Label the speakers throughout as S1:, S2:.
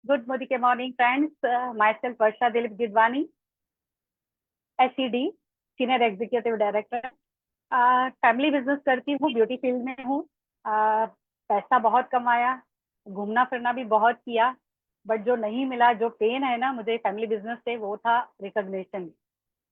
S1: Good morning, friends. Myself, Varsha Dilip Gidwani, SED, Senior Executive Director. Family business करती हूँ, beauty field में हूँ। पैसा बहुत कमाया, घूमना फिरना भी बहुत किया, बट जो नहीं मिला, जो पेन है ना मुझे फैमिली बिजनेस से, वो था रिकॉग्निशन।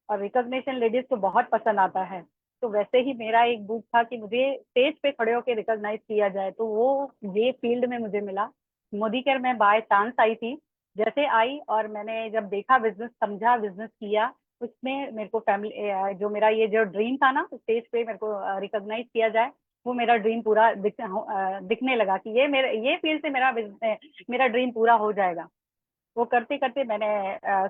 S1: और रिकॉग्निशन लेडीज को बहुत पसंद आता है। तो वैसे ही मेरा एक बुक था कि मुझे स्टेज पे खड़े होकर रिकॉग्नाइज किया जाए, तो वो ये फील्ड में मुझे मिला। मोदी केयर में बाय चांस आई थी। जैसे आई और मैंने जब देखा बिजनेस, समझा, बिजनेस किया, उसमें मेरे को फैमिली, जो मेरा ये जो ड्रीम था ना स्टेज पे मेरे को रिकॉग्नाइज किया जाए, वो मेरा ड्रीम पूरा दिखने लगा कि ये फील्ड से मेरा ड्रीम पूरा हो जाएगा। वो करते करते मैंने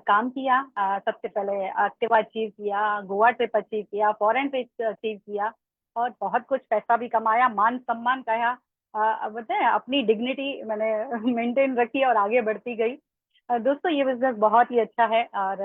S1: काम किया। सबसे पहले एक्टिवा अचीव किया, गोवा ट्रिप अचीव किया, फॉरेन ट्रिप अचीव किया, और बहुत कुछ पैसा भी कमाया, मान सम्मान कहा। बोलते हैं अपनी डिग्निटी मैंने मेंटेन रखी और आगे बढ़ती गई। दोस्तों, ये बिजनेस बहुत ही अच्छा है। और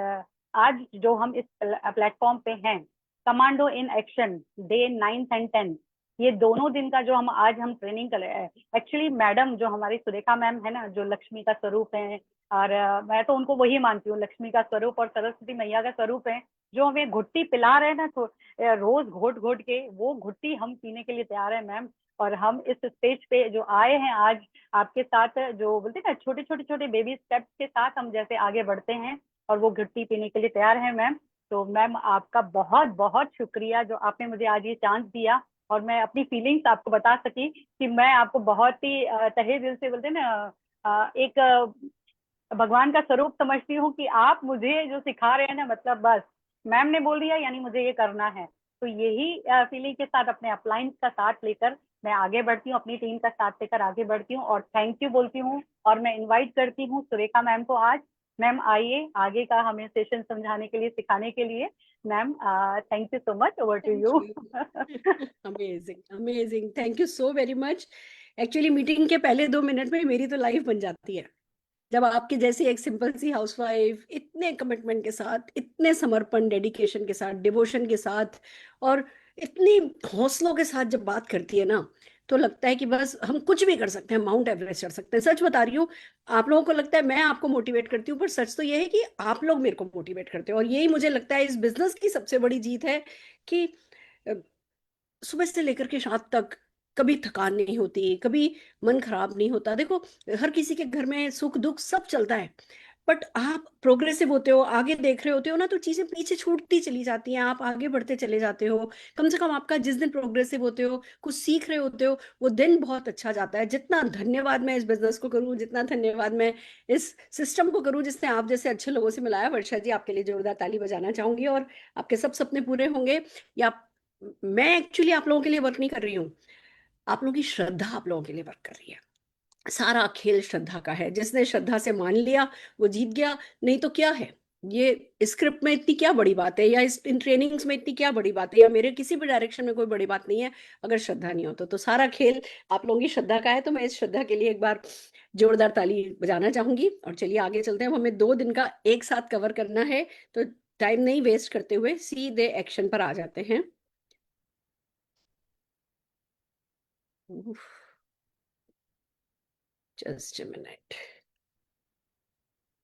S1: आज जो हम इस प्लेटफॉर्म पे हैं, कमांडो इन एक्शन, डे 9 और 10, ये दोनों दिन का जो हम ट्रेनिंग कर रहे हैं। एक्चुअली मैडम जो हमारी सुरेखा मैम है ना, जो लक्ष्मी का स्वरूप है, और मैं तो उनको वही मानती हूँ, लक्ष्मी का स्वरूप और सरस्वती मैया का स्वरूप है। जो हमें घुट्टी पिला रहे हैं ना, तो रोज घोट घोट के वो घुट्टी हम पीने के लिए तैयार है मैम। और हम इस स्टेज पे जो आए हैं आज आपके साथ, जो बोलते हैं ना छोटे छोटे छोटे बेबी स्टेप्स के साथ हम जैसे आगे बढ़ते हैं, और वो घुट्टी पीने के लिए तैयार है मैम। तो मैम, आपका बहुत बहुत शुक्रिया जो आपने मुझे आज ये चांस दिया, और मैं अपनी फीलिंग्स आपको बता सकी कि मैं आपको बहुत ही तहे दिल से, बोलते हैं ना, एक भगवान का स्वरूप समझती हूँ कि आप मुझे जो सिखा रहे हैं ना, मतलब बस मैम ने बोल दिया यानी मुझे ये करना है। तो यही फीलिंग के साथ अपने अपलाइंस का साथ लेकर मैं आगे बढ़ती हूँ, अपनी टीम का साथ लेकर आगे बढ़ती हूँ, और थैंक यू बोलती हूँ। और मैं इनवाइट करती हूँ सुरेखा मैम को आज। मैम आइए आगे का हमें सेशन समझाने के लिए, सिखाने के लिए। Ma'am, thank you so much, over to
S2: thank
S1: you.
S2: You. Amazing amazing, thank you so very much. Actually meeting के पहले 2 मिनट में मेरी तो लाइफ बन जाती है, जब आपके जैसी एक सिंपल सी हाउसवाइफ इतने कमिटमेंट के साथ, इतने समर्पण, डेडिकेशन के साथ, डिवोशन के साथ, और इतनी हौसलों के साथ जब बात करती है ना, तो लगता है कि बस हम कुछ भी कर सकते हैं, माउंट एवरेस्ट चढ़ सकते हैं। सच बता रही हूँ, आप लोगों को लगता है मैं आपको मोटिवेट करती हूँ, पर सच तो ये है कि आप लोग मेरे को मोटिवेट करते हो। और यही मुझे लगता है इस बिजनेस की सबसे बड़ी जीत है कि अ, सुबह से लेकर के शाम तक कभी थकान नहीं होती, कभी मन खराब नहीं होता। देखो, हर किसी के घर में सुख दुख सब चलता है, बट आप प्रोग्रेसिव होते हो, आगे देख रहे होते हो ना, तो चीजें पीछे छूटती चली जाती हैं, आप आगे बढ़ते चले जाते हो। कम से कम आपका जिस दिन प्रोग्रेसिव होते हो, कुछ सीख रहे होते हो, वो दिन बहुत अच्छा जाता है। जितना धन्यवाद मैं इस बिजनेस को करूं, जितना धन्यवाद मैं इस सिस्टम को करूं जिसने आप जैसे अच्छे लोगों से मिलाया, वर्षा जी आपके लिए जोरदार ताली बजाना चाहूंगी। और आपके सब सपने पूरे होंगे। या मैं एक्चुअली आप लोगों के लिए वर्क नहीं कर रही हूँ, आप लोगों की श्रद्धा आप लोगों के लिए वर्क कर रही है। सारा खेल श्रद्धा का है, जिसने श्रद्धा से मान लिया वो जीत गया। नहीं तो क्या है, ये स्क्रिप्ट में इतनी क्या बड़ी बात है, या इन ट्रेनिंग्स में इतनी क्या बड़ी बात है, या मेरे किसी भी डायरेक्शन में कोई बड़ी बात नहीं है। अगर श्रद्धा नहीं हो तो सारा खेल आप लोगों की श्रद्धा का है। तो मैं इस श्रद्धा के लिए एक बार जोरदार ताली बजाना चाहूंगी। और चलिए आगे चलते हैं, अब हमें 2 दिन का एक साथ कवर करना है, तो टाइम नहीं वेस्ट करते हुए सीधे एक्शन पर आ जाते हैं। Just a minute,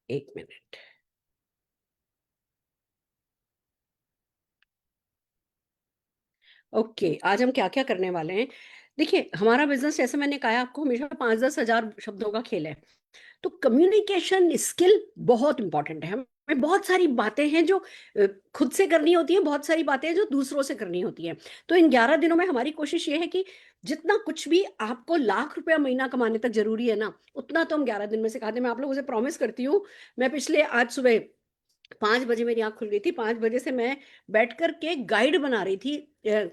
S2: 1 minute. Okay, आज हम क्या क्या करने वाले हैं। देखिए, हमारा बिजनेस जैसे मैंने कहा आपको, हमेशा 5-10 हजार शब्दों का खेल है। तो कम्युनिकेशन स्किल बहुत इंपॉर्टेंट है। हमें बहुत सारी बातें हैं जो खुद से करनी होती हैं, बहुत सारी बातें हैं जो दूसरों से करनी होती हैं। तो इन 11 दिनों में हमारी कोशिश ये है कि जितना कुछ भी आपको लाख रुपया महीना कमाने तक जरूरी है ना, उतना तो हम 11 दिन में सिखा दें। मैं आप लोगों से प्रॉमिस करती हूँ। मैं पिछले आज सुबह 5 बजे मेरी आंख खुल गई थी, 5 बजे से मैं बैठ कर के गाइड बना रही थी,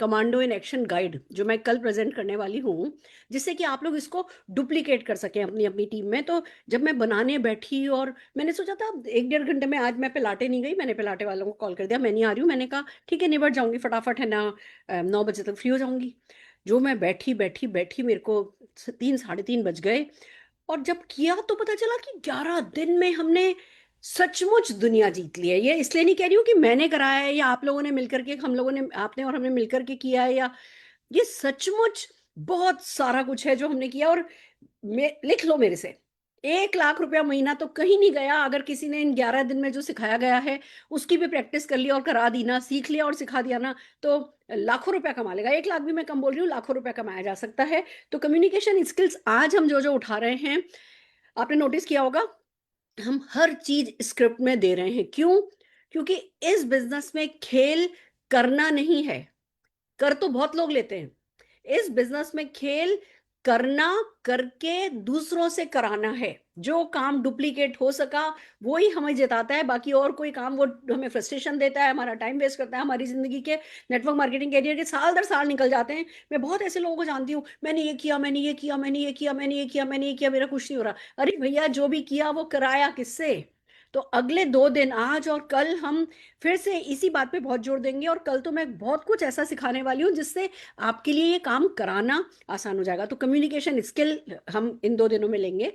S2: कमांडो इन एक्शन गाइड, जो मैं कल प्रेजेंट करने वाली हूँ, जिससे कि आप लोग इसको डुप्लीकेट कर सकें अपनी अपनी टीम में। तो जब मैं बनाने बैठी, और मैंने सोचा था 1-1.5 घंटे में, आज मैं पिलाटे नहीं गई, मैंने पिलाटे वालों को कॉल कर दिया, मैं नहीं आ रही हूँ। मैंने कहा ठीक है, निबट जाऊंगी फटाफट, है ना, 9 बजे तक फ्री हो जाऊंगी। जो मैं बैठी बैठी बैठी, मेरे को 3-3:30 बज गए। और जब किया तो पता चला कि 11 दिन में हमने सचमुच दुनिया जीत ली है। ये इसलिए नहीं कह रही हूँ कि मैंने कराया है, या आप लोगों ने मिलकर के, हम लोगों ने, आपने और हमने मिलकर के किया है, या ये सचमुच बहुत सारा कुछ है जो हमने किया। और लिख लो मेरे से, 1 लाख रुपया महीना तो कहीं नहीं गया अगर किसी ने इन 11 दिन में जो सिखाया गया है उसकी भी प्रैक्टिस कर ली और करा दी ना, सीख लिया और सिखा दिया ना, तो लाखों रुपया कमा लेगा। 1 लाख भी मैं कम बोल रही हूँ, लाखों रुपया कमाया जा सकता है। तो कम्युनिकेशन स्किल्स आज हम जो जो उठा रहे हैं, आपने नोटिस किया होगा हम हर चीज स्क्रिप्ट में दे रहे हैं। क्यों? क्योंकि इस बिजनेस में खेल करना नहीं है, कर तो बहुत लोग लेते हैं। इस बिजनेस में खेल करना, करके दूसरों से कराना है। जो काम डुप्लीकेट हो सका वो ही हमें जिताता है, बाकी और कोई काम वो हमें फ्रस्ट्रेशन देता है, हमारा टाइम वेस्ट करता है। हमारी जिंदगी के नेटवर्क मार्केटिंग कैरियर के साल दर साल निकल जाते हैं। मैं बहुत ऐसे लोगों को जानती हूँ, मैंने ये किया, मैंने ये किया, मैंने ये किया, मैंने ये किया, मैंने ये किया, मेरा कुछ नहीं हो रहा। अरे भैया, जो भी किया वो कराया किससे? तो अगले 2 दिन, आज और कल, हम फिर से इसी बात पे बहुत जोर देंगे। और कल तो मैं बहुत कुछ ऐसा सिखाने वाली हूँ जिससे आपके लिए ये काम कराना आसान हो जाएगा। तो कम्युनिकेशन स्किल हम इन 2 दिनों में लेंगे,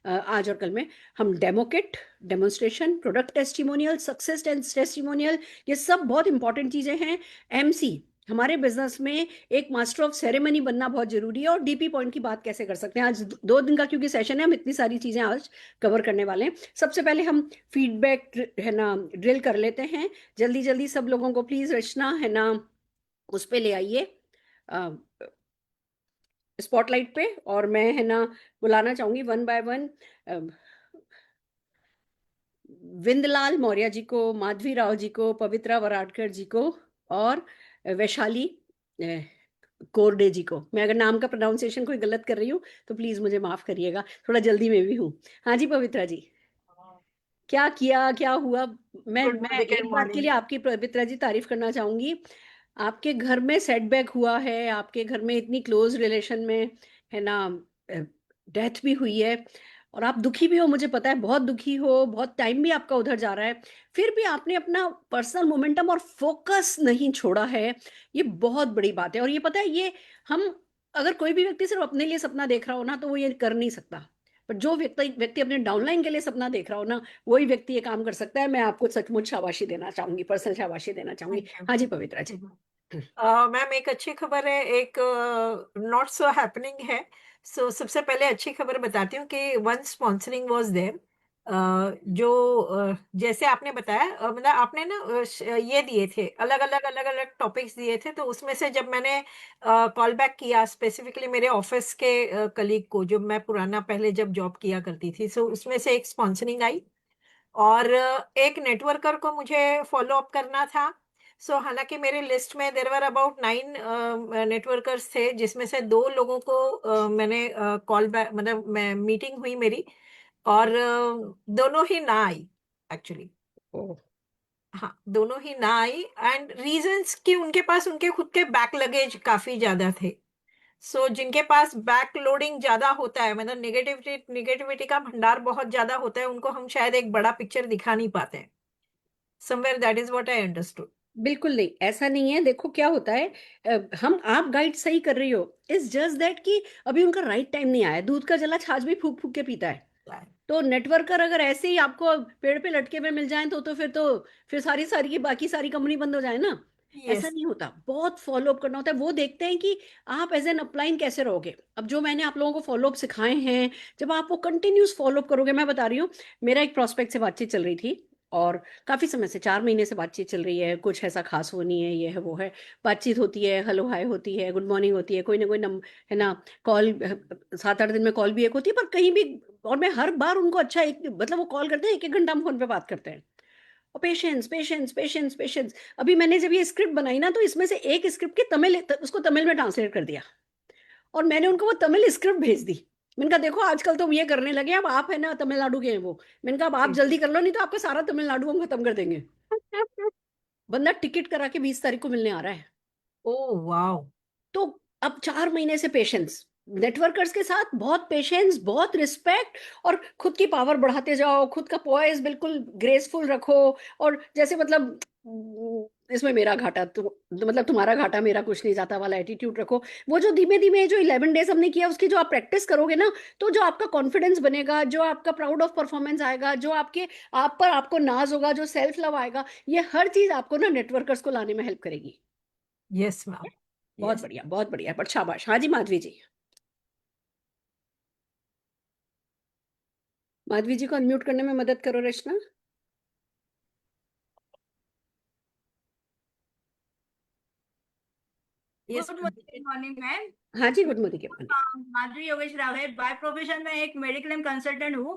S2: आज और कल में। हम demo kit, demonstration, product testimonial, success testimonial, ये सब बहुत इंपॉर्टेंट चीजें हैं। एमसी, हमारे बिजनेस में एक मास्टर ऑफ सेरेमनी बनना बहुत जरूरी है। और डीपी पॉइंट की बात कैसे कर सकते हैं, आज 2 दिन का क्योंकि सेशन है, हम इतनी सारी चीजें आज कवर करने वाले हैं। सबसे पहले हम फीडबैक है ना ड्रिल कर लेते हैं। जल्दी जल्दी सब लोगों को प्लीज रचना है ना उस पे ले आइए, स्पॉटलाइट पे। और मैं है ना बुलाना चाहूंगी one by one विंदलाल Maurya ji को, माधवी राव जी को, पवित्रा वराडकर जी को, और वैशाली कोरडे जी को। मैं अगर नाम का प्रोनाउंसिएशन कोई गलत कर रही हूँ तो प्लीज मुझे माफ करिएगा, थोड़ा जल्दी में भी हूँ। हाँ जी पवित्रा जी, क्या किया, क्या हुआ? मैं
S3: गुड
S2: एक बात के लिए
S3: मॉर्निंग।
S2: आपकी पवित्रा जी तारीफ करना चाहूंगी। आपके घर में सेटबैक हुआ है, आपके घर में इतनी क्लोज रिलेशन में है ना डेथ भी हुई है, और आप दुखी भी हो, मुझे पता है बहुत दुखी हो, बहुत टाइम भी आपका उधर जा रहा है। फिर भी आपने अपना पर्सनल मोमेंटम और फोकस नहीं छोड़ा है। ये बहुत बड़ी बात है। और ये पता है, ये हम, अगर कोई भी व्यक्ति सिर्फ अपने लिए सपना देख रहा हो ना तो वो ये कर नहीं सकता। पर जो व्यक्ति व्यक्ति अपने डाउनलाइन के लिए सपना देख रहा हो ना, वही व्यक्ति ये काम कर सकता है। मैं आपको सचमुच शाबाशी देना चाहूंगी, पर्सनल शाबाशी देना चाहूंगी।
S3: Thank you.
S2: हाँ जी पवित्रा जी।
S3: मैम, एक अच्छी खबर है, एक नॉट सो हैपनिंग है। सबसे पहले अच्छी खबर बताती हूँ कि वन स्पॉन्सरिंग वाज देयर। जो जैसे आपने बताया, मतलब आपने ना ये दिए थे, अलग अलग टॉपिक्स दिए थे। तो उसमें से जब मैंने कॉल बैक किया स्पेसिफिकली मेरे ऑफिस के कलीग को, जो मैं पुराना पहले जब जॉब किया करती थी, सो उसमें से एक स्पॉन्सरिंग आई। और एक नेटवर्कर को मुझे फॉलो अप करना था। हालांकि मेरे लिस्ट में देर वर अबाउट 9 नेटवर्कर्स थे, जिसमें से 2 लोगों को मैंने कॉल बैक, मतलब मैं मीटिंग हुई मेरी, और दोनों ही ना आई एक्चुअली।
S2: ओह,
S3: हाँ, दोनों ही ना आई। एंड रीजंस कि उनके पास उनके खुद के बैक लगेज काफी ज्यादा थे। जिनके पास बैक लोडिंग ज्यादा होता है, मतलब नेगेटिविटी नेगेटिविटी का भंडार बहुत ज्यादा होता है, उनको हम शायद एक बड़ा पिक्चर दिखा नहीं पाते हैं। Somewhere that is what I understood.
S2: बिल्कुल नहीं, ऐसा नहीं है। देखो क्या होता है, हम, आप गाइड सही कर रही हो, इज जस्ट दैट कि अभी उनका राइट टाइम नहीं आया। दूध का जला छाछ भी फूक फूक के पीता है। तो नेटवर्कर अगर ऐसे ही आपको पेड़ पे लटके हुए मिल जाएं तो फिर सारी सारी की बाकी सारी कंपनी बंद हो जाए ना। ऐसा
S3: यस।
S2: नहीं होता, बहुत फॉलो अप करना होता है। वो देखते हैं कि आप एज एन अपलाइन कैसे रहोगे। अब जो मैंने आप लोगों को फॉलो अप सिखाए हैं, जब आप वो कंटिन्यूस फॉलो अप करोगे, मैं बता रही हूँ, मेरा एक प्रोस्पेक्ट से बातचीत चल रही थी, और काफी समय से, 4 महीने से बातचीत चल रही है। कुछ ऐसा खास वो नहीं है, ये है वो है, बातचीत होती है, हेलो हाय होती है, गुड मॉर्निंग होती है, कोई ना कोई है ना कॉल, 7-8 दिन में कॉल भी एक होती है, पर कहीं भी। और मैं हर बार उनको अच्छा, एक मतलब वो कॉल करते हैं, 1-1 घंटा हम फोन पे बात करते हैं। और पेशेंस पेशेंस पेशेंस पेशेंस। अभी मैंने जब ये स्क्रिप्ट बनाई ना, तो इसमें से एक स्क्रिप्ट के तमिल, उसको तमिल में ट्रांसलेट कर दिया, और मैंने उनको वो तमिल स्क्रिप्ट भेज दी। मैंने कहा देखो आजकल तो ये करने लगे, अब आप है ना तमिलनाडु के हैं वो। मैंने कहा अब आप जल्दी कर लो, नहीं तो आपका सारा तमिलनाडु हम खत्म कर देंगे। बंदा टिकट करा के 20 तारीख को मिलने आ रहा है।
S3: Oh wow.
S2: तो अब 4 महीने से पेशेंस, नेटवर्कर्स के साथ बहुत पेशेंस, बहुत रिस्पेक्ट, और खुद की पावर बढ़ाते जाओ, खुद का पॉइस बिल्कुल ग्रेसफुल रखो। और जैसे मतलब इसमें मेरा घाटा तो मतलब तुम्हारा घाटा मेरा कुछ नहीं जाता वाला एटीट्यूड रखो। वो जो धीमे धीमे जो 11 डेज हमने किया, उसकी जो आप प्रैक्टिस करोगे ना, तो जो आपका कॉन्फिडेंस बनेगा, जो आपका प्राउड ऑफ परफॉर्मेंस आएगा, जो आपके आप पर आपको नाज होगा, जो सेल्फ लव आएगा, ये हर चीज आपको ना नेटवर्कर्स को लाने में हेल्प करेगी।
S3: Yes ma'am.
S2: बहुत
S3: यस।
S2: बढ़िया, बहुत बढ़िया, पर शाबाश। हाँ जी माधवी जी। माधवी जी को अनम्यूट करने में मदद करो रचना।
S3: Yes,
S4: good
S3: ma'am.
S4: Morning ma'am.
S2: हाँ जी, गुड मॉर्निंग के मॉर्निंग।
S4: माधुरी योगेश राव है। बाय प्रोफेशन में एक मेडिक्लेम कंसल्टेंट हूँ,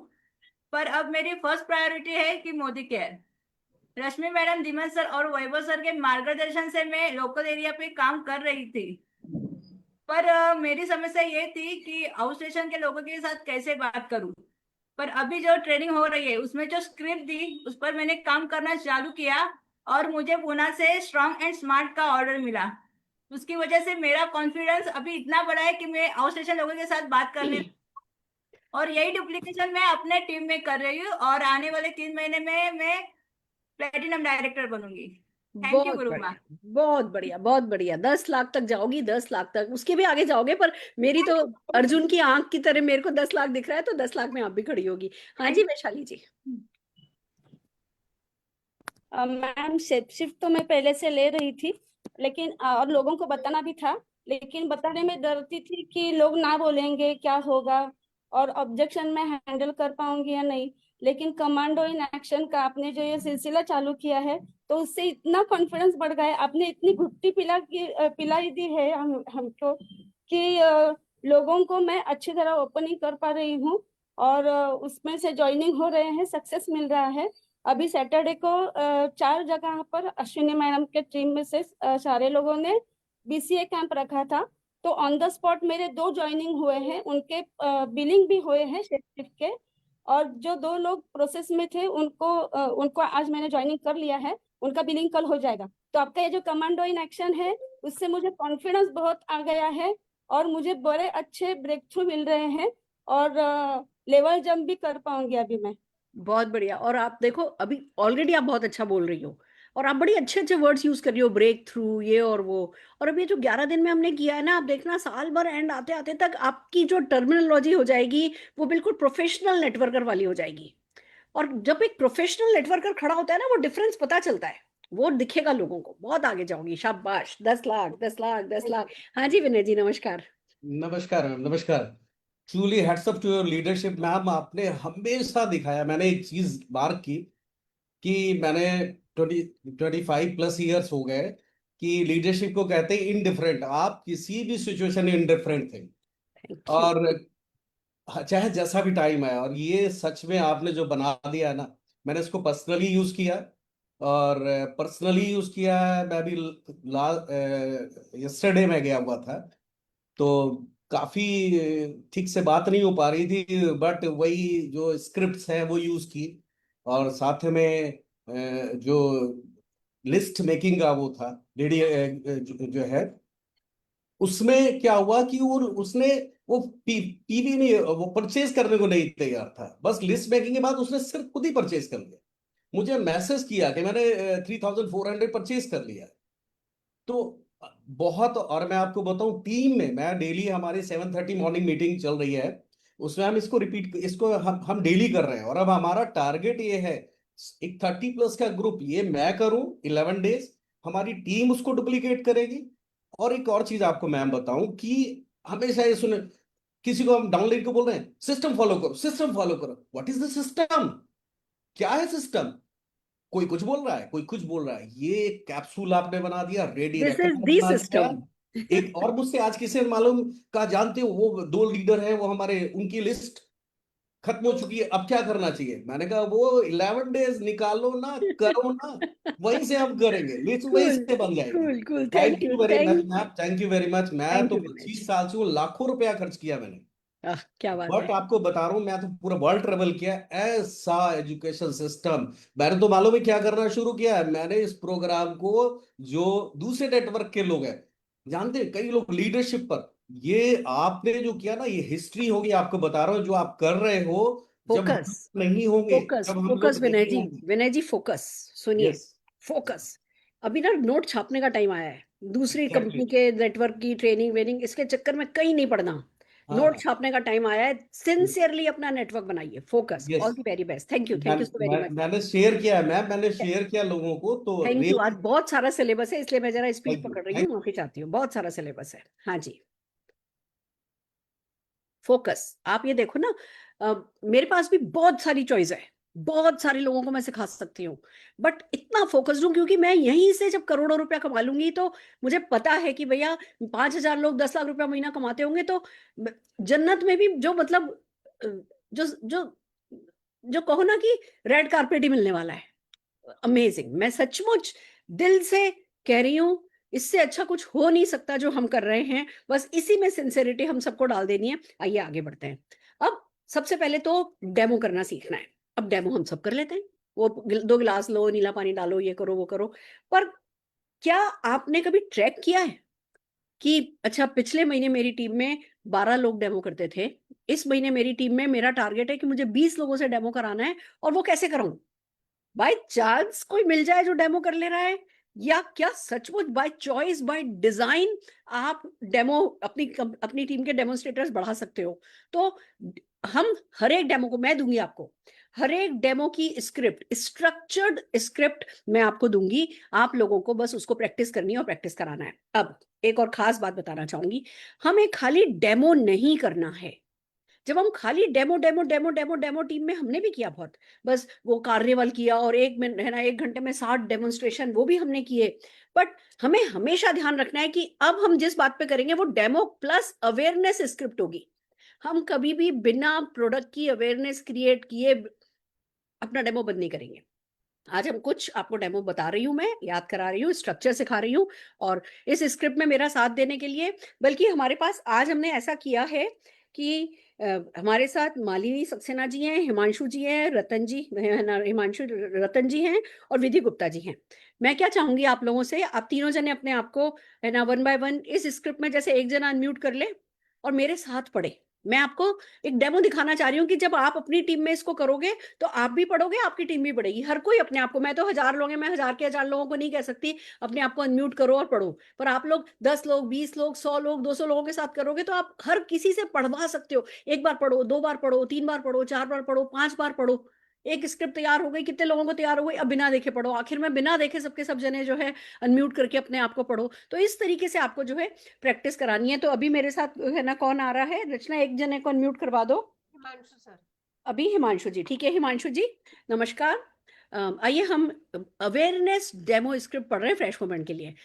S4: पर अब मेरी फर्स्ट प्रायोरिटी है कि मोदी केयर। रश्मि मैडम, धीमन सर और वैभव सर के मार्गदर्शन से मैं लोकल एरिया पे काम कर रही थी, पर मेरी समस्या ये थी कि आउट स्टेशन के लोगों के साथ कैसे बात करूं। पर अभी जो ट्रेनिंग हो रही है उसमें जो स्क्रिप्ट दी उस पर मैंने काम करना चालू किया और मुझे पूना से स्ट्रॉन्ग एंड स्मार्ट का ऑर्डर मिला। उसकी वजह से मेरा कॉन्फिडेंस अभी इतना बड़ा है कि मैं आउट स्टेशन लोगों के साथ बात करने, और यही डुप्लीकेशन मैं अपने टीम में कर रही हूँ और आने वाले 3 महीने में मैं प्लेटिनम डायरेक्टर बनूंगी। थैंक यू
S2: बहुत
S4: गुरुमा।
S2: बढ़िया, बहुत बढ़िया, बहुत बढ़िया। 10 लाख तक जाओगी, 10 लाख तक, उसके भी आगे जाओगे। पर मेरी तो अर्जुन की आंख की तरह मेरे को 10 लाख दिख रहा है, तो 10 लाख में आप भी खड़ी होगी। हाँ जी, वैशाली जी।
S5: मैम शिफ्ट तो मैं पहले से ले रही थी, लेकिन और लोगों को बताना भी था, लेकिन बताने में डरती थी कि लोग ना बोलेंगे क्या होगा और ऑब्जेक्शन में हैंडल कर पाऊंगी या नहीं। लेकिन कमांडो इन एक्शन का आपने जो ये सिलसिला चालू किया है, तो उससे इतना कॉन्फिडेंस बढ़ गया है। आपने इतनी घुट्टी पिलाई दी है हमको कि लोगों को मैं अच्छी तरह ओपनिंग कर पा रही हूँ, और उसमें से ज्वाइनिंग हो रहे हैं, सक्सेस मिल रहा है। अभी सैटरडे को 4 जगह पर अश्विनी मैडम के टीम में से सारे लोगों ने बीसीए कैंप रखा था, तो ऑन द स्पॉट मेरे 2 ज्वाइनिंग हुए हैं, उनके बिलिंग भी हुए हैं शिफ्ट के। और जो 2 लोग प्रोसेस में थे उनको आज मैंने ज्वाइनिंग कर लिया है, उनका बिलिंग कल हो जाएगा। तो आपका ये जो कमांडो इन एक्शन है उससे मुझे कॉन्फिडेंस बहुत आ गया है और मुझे बड़े अच्छे ब्रेक थ्रू मिल रहे हैं, और लेवल जंप भी कर पाऊंगी अभी मैं।
S2: बहुत बढ़िया। और आप देखो, अभी ऑलरेडी आप बहुत अच्छा बोल रही हो, और आप बड़ी अच्छे अच्छे वर्ड्स यूज कर रही हो, ब्रेक थ्रू, ये और वो। और अभी जो 11 दिन में हमने किया है ना, आप देखना साल भर एंड आते आते तक आपकी जो टर्मिनोलॉजी हो जाएगी वो बिल्कुल प्रोफेशनल नेटवर्कर वाली हो जाएगी। और जब एक प्रोफेशनल नेटवर्कर खड़ा होता है ना, वो डिफरेंस पता चलता है, वो दिखेगा लोगों को। बहुत आगे जाओगी, शाबाश। 10 लाख, 10 लाख, 10 लाख। हाँ जी, विनय जी, नमस्कार।
S6: नमस्कार मैम, नमस्कार। Truly hats up to your leadership ma'am. आपने हमेशा दिखाया, मैंने एक चीज मार्क की कि मैंने 25+ ईयर्स हो गए कि लीडरशिप को कहते हैं इनडिफरेंट। आप किसी भी सिचुएशन में इनडिफरेंट थे,
S2: थैंक यू।
S6: और चाहे जैसा भी टाइम आया। और ये सच में आपने जो बना दिया है ना, मैंने इसको पर्सनली यूज किया, और पर्सनली यूज किया है। मैं भी यस्टरडे में गया हुआ था, तो काफी ठीक से बात नहीं हो पा रही थी, बट वही जो स्क्रिप्ट्स हैं वो यूज की। और साथ में जो लिस्ट मेकिंग का वो था, रेडी जो है, उसमें क्या हुआ कि उसने वो पीवी नहीं, वो परचेज करने को नहीं तैयार था। बस लिस्ट मेकिंग के बाद उसने सिर्फ खुद ही परचेज कर लिया। मुझे मैसेज किया कि मैंने 3400 परचेज कर लिया। तो बहुत। और मैं आपको बताऊं, टीम में मैं डेली, हमारी 7:30 मॉर्निंग मीटिंग चल रही है, उसमें हम इसको रिपीट, इसको हम डेली कर रहे हैं। और अब हमारा टारगेट ये है, एक 30+ का ग्रुप, ये मैं करूं 11 डेज, हमारी टीम उसको डुप्लीकेट करेगी। और एक और चीज आपको मैम बताऊं कि हमेशा ये सुने, किसी को हम डाउनलोड को बोल रहे हैं सिस्टम फॉलो करो, सिस्टम फॉलो करो। What is the system? क्या है सिस्टम? कोई कुछ बोल रहा है, कोई कुछ बोल रहा है। ये कैप्सूल आपने बना दिया, रेडी
S2: दिस इज
S6: रेकमेंड
S2: दी
S6: बना दिया।
S2: सिस्टम।
S6: एक और मुझसे आज किसी ने मालूम कहा, जानते हो वो 2 लीडर हैं, वो हमारे, उनकी लिस्ट खत्म हो चुकी है, अब क्या करना चाहिए? मैंने कहा वो 11 डेज निकालो ना, करो ना, वहीं से हम करेंगे, लिस्ट वहीं
S2: कूल,
S6: से बन जाएगी।
S2: Cool, cool.
S6: Thank
S2: thank you,
S6: you very much
S2: thank
S6: ma'am, thank you very much. मैं तो
S2: यू विनय
S6: 25
S2: जी।
S6: साल से वो लाखों रुपया खर्च किया मैंने,
S2: क्या बात
S6: बट
S2: है।
S6: आपको बता रहा हूं, मैं तो पूरा वर्ल्ड ट्रेवल किया। ऐसा एजुकेशन सिस्टम मैंने तो मालूम है क्या करना शुरू किया है। मैंने इस प्रोग्राम को, जो दूसरे नेटवर्क के लोग हैं, जानते हैं कई लोग लीडरशिप पर, ये आपने जो किया ना, ये हिस्ट्री होगी। आपको बता रहा हूं, जो आप कर रहे हो, जब हम
S2: फोकस,
S6: लोग नहीं होंगे,
S2: फोकस,
S6: जब हम
S2: फोकस
S6: लोग
S2: विनय
S6: नहीं
S2: जी,
S6: होंगे।
S2: विनय जी, फोकस। सुनिए,
S6: यस,
S2: फोकस। अभी ना नोट छापने का टाइम आया है। दूसरी
S6: एग्जैक्टली।
S2: कंपनी के नेटवर्क की ट्रेनिंग वेनिंग, इसके चक्कर में कहीं नहीं पड़ना।
S6: हाँ
S2: नोट
S6: हाँ।
S2: छापने का टाइम आया है। सिंसियरली अपना नेटवर्क बनाइए। Focus.
S6: Yes,
S2: all the very best. Thank you so very much.
S6: मैंने शेयर किया है मैम, मैंने शेयर किया लोगों को, तो
S2: थैंक यू। आज
S6: रियली
S2: बहुत सारा सिलेबस है, इसलिए मैं जरा स्पीड
S6: थैंक यू,
S2: पकड़ रही
S6: थैंक
S2: हूँ, माफी चाहती हूँ। बहुत सारा सिलेबस है। हाँ जी, फोकस। आप ये देखो ना, मेरे पास भी बहुत सारी चॉइस है, बहुत सारे लोगों को मैं सिखा सकती हूँ, बट इतना फोकस्ड हूँ क्योंकि मैं यहीं से जब करोड़ों रुपया कमा लूंगी तो मुझे पता है कि भैया 5,000 लोग 10 लाख रुपया महीना कमाते होंगे तो जन्नत में भी जो मतलब जो जो जो कहो ना कि रेड कारपेट ही मिलने वाला है। अमेजिंग, मैं सचमुच दिल से कह रही हूँ, इससे अच्छा कुछ हो नहीं सकता जो हम कर रहे हैं, बस इसी में सिंसेरिटी हम सबको डाल देनी है। आइए आगे बढ़ते हैं। अब सबसे पहले तो डेमो करना सीखना है। अब डेमो हम सब कर लेते हैं, वो 2 गिलास लो, नीला पानी डालो, ये करो वो करो, पर क्या आपने कभी ट्रैक किया है कि अच्छा पिछले महीने मेरी टीम में 12 लोग डेमो करते थे, इस महीने मेरी टीम में मेरा टारगेट है कि मुझे 20 लोगों से डेमो कराना है, और वो कैसे कराऊं? बाय चांस कोई मिल जाए जो डेमो कर ले रहा है, या क्या सचमुच बाय चॉइस बाय डिजाइन आप डेमो अपनी टीम के डेमोन्स्ट्रेटर्स बढ़ा सकते हो? तो हम हर एक डेमो को मैं दूंगी आपको, हर एक डेमो की स्क्रिप्ट, स्ट्रक्चर्ड स्क्रिप्ट मैं आपको दूंगी, आप लोगों को बस उसको प्रैक्टिस करनी है और प्रैक्टिस कराना है। अब एक और खास बात बताना चाहूंगी, हमें खाली डेमो नहीं करना है। जब हम खाली demo demo demo demo demo team में हमने भी किया बहुत, बस वो कार्निवल किया और 1 घंटे में 60 डेमोन्स्ट्रेशन वो भी हमने किए, बट हमें हमेशा ध्यान रखना है कि अब हम जिस बात पे करेंगे वो डेमो प्लस अवेयरनेस स्क्रिप्ट होगी। हम कभी भी बिना प्रोडक्ट की अवेयरनेस क्रिएट किए अपना डेमो बंद नहीं करेंगे। आज हम कुछ आपको डेमो बता रही हूँ, मैं याद करा रही हूँ, स्ट्रक्चर सिखा रही हूँ, और इस स्क्रिप्ट में मेरा साथ देने के लिए, बल्कि हमारे पास आज हमने ऐसा किया है कि हमारे साथ मालिनी सक्सेना जी हैं, हिमांशु जी हैं, रतन जी, हिमांशु रतन जी हैं, और विधि गुप्ता जी हैं। मैं क्या चाहूंगी आप लोगों से, आप तीनों जने अपने आप को है ना 1 बाय 1 इस स्क्रिप्ट में जैसे एक जना अनम्यूट कर ले और मेरे साथ पढ़े। मैं आपको एक डेमो दिखाना चाह रही हूँ कि जब आप अपनी टीम में इसको करोगे तो आप भी पढ़ोगे, आपकी टीम भी पढ़ेगी, हर कोई अपने आप को, मैं तो 1000 लोग हैं, मैं 1000 के 1000 लोगों को नहीं कह सकती अपने आप को अनम्यूट करो और पढ़ो, पर आप लोग 10 लोग 20 लोग 100 लोग 200 लोगों के साथ करोगे तो आप हर किसी से पढ़वा सकते हो। 1 बार पढ़ो, 2 बार पढ़ो, 3 बार पढ़ो, 4 बार पढ़ो, 5 बार पढ़ो, एक स्क्रिप्ट तैयार हो गई। कितने लोगों को तैयार हो गई? अब बिना देखे पढ़ो, आखिर में बिना देखे सबके सब जने जो है अनम्यूट करके अपने आप को पढ़ो। तो इस तरीके से आपको जो है प्रैक्टिस करानी है। तो अभी मेरे साथ है ना कौन आ रहा है? रचना, एक जने को अनम्यूट करवा दो।
S3: हिमांशु सर।
S2: अभी हिमांशु जी, ठीक है हिमांशु जी, नमस्कार। आइए हम अवेयरनेस डेमो स्क्रिप्ट पढ़ रहे हैं फ्रेश वुमेन के लिए।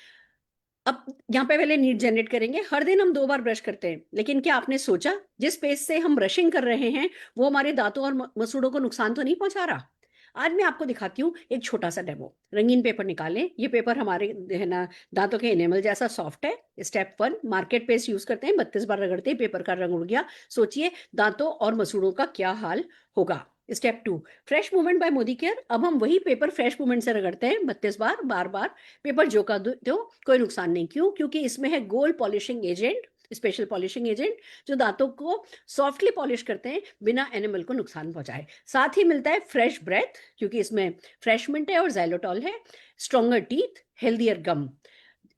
S2: अब यहाँ पे पहले नीड जनरेट करेंगे। हर दिन हम 2 बार ब्रश करते हैं, लेकिन क्या आपने सोचा जिस पेस्ट से हम ब्रशिंग कर रहे हैं वो हमारे दांतों और मसूड़ों को नुकसान तो नहीं पहुंचा रहा? आज मैं आपको दिखाती हूँ एक छोटा सा डेमो। रंगीन पेपर निकालें, ये पेपर हमारे है ना दांतों के एनेमल जैसा सॉफ्ट है। स्टेप 1, मार्केट पेस्ट यूज करते हैं, 32 बार रगड़ते हैं, पेपर का रंग उड़ गया। सोचिए दांतों और मसूड़ों का क्या हाल होगा। Step 2, fresh movement by Modi care. अब हम वही पेपर फ्रेश मूवमेंट से रगड़ते हैं 32 बार, बार बार। पेपर जो का दो, कोई नुकसान नहीं। क्यों? क्योंकि इसमें है gold polishing agent, special polishing agent, जो दांतों को सॉफ्टली पॉलिश करते हैं बिना एनिमल को नुकसान पहुंचाए। साथ ही मिलता है फ्रेश ब्रेथ, क्योंकि इसमें फ्रेश मिंट है और ज़ाइलोटॉल है। स्ट्रॉन्गर टीथ, हेल्दियर गम।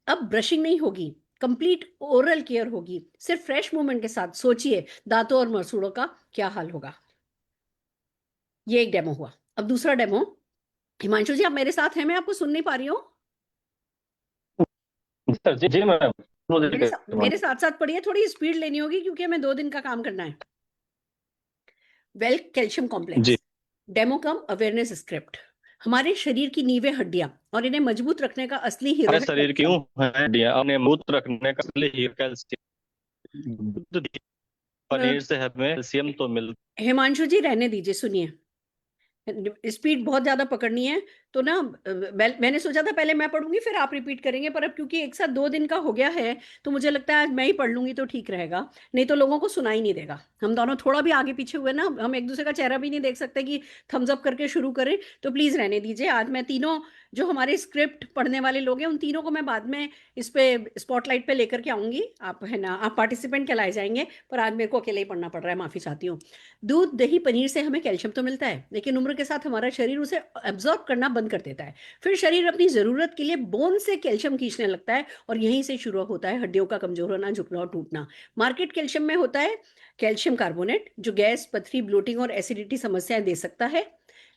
S2: अब ब्रशिंग नहीं होगी, कंप्लीट ओरल केयर होगी सिर्फ फ्रेश मूवमेंट के साथ। सोचिए दांतों और मसूड़ों का क्या हाल होगा। ये एक डेमो हुआ। अब दूसरा डेमो। हिमांशु जी आप मेरे साथ हैं? मैं आपको सुन नहीं पा रही हूँ।
S7: जी जी मैम,
S2: मेरे साथ साथ पढ़िए, थोड़ी स्पीड लेनी होगी क्योंकि हमें 2 दिन का काम करना है। वेल्क कैल्शियम कॉम्प्लेक्स
S7: जी।
S2: डेमो कम अवेयरनेस स्क्रिप्ट। हमारे शरीर की नींवें हड्डियां और इन्हें मजबूत रखने का असली हीरो
S7: हमारे
S2: है
S7: शरीर
S2: कैल्शियम।
S7: क्यों है हड्डियां, अपने मजबूत रखने का असली हीरो कैल्शियम। दूध, पनीर से हमें कैल्शियम तो मिलता
S2: हिमांशु जी रहने दीजिए, सुनिए, स्पीड बहुत ज्यादा पकड़नी है। तो ना मैंने सोचा था पहले मैं पढ़ूंगी फिर आप रिपीट करेंगे, पर अब क्योंकि एक साथ 2 दिन का हो गया है तो मुझे लगता है आज मैं ही पढ़ लूंगी तो ठीक रहेगा, नहीं तो लोगों को सुनाई नहीं देगा। हम दोनों थोड़ा भी आगे पीछे हुए ना, हम एक दूसरे का चेहरा भी नहीं देख सकते कि थम्स अप करके शुरू करें, तो प्लीज रहने दीजिए। आज मैं तीनों जो हमारे स्क्रिप्ट पढ़ने वाले लोग हैं उन तीनों को मैं बाद में इस पे स्पॉटलाइट पे लेकर के आऊंगी। आप है ना, आप पार्टिसिपेंट कहलाए जाएंगे, पर आज मेरे को अकेले ही पढ़ना पड़ रहा है, माफी चाहती हूँ। दूध, दही, पनीर से हमें कैल्शियम तो मिलता है, लेकिन उम्र के साथ हमारा शरीर उसे एब्जॉर्ब करना बंद कर देता है। फिर शरीर अपनी जरूरत के लिए बोन से कैल्शियम खींचने लगता है और यहीं से शुरू होता है हड्डियों का कमजोर होना, झुकना और टूटना। मार्केट कैल्शियम में होता है कैल्शियम कार्बोनेट, जो गैस, पथरी, ब्लोटिंग और एसिडिटी समस्याएं दे सकता है।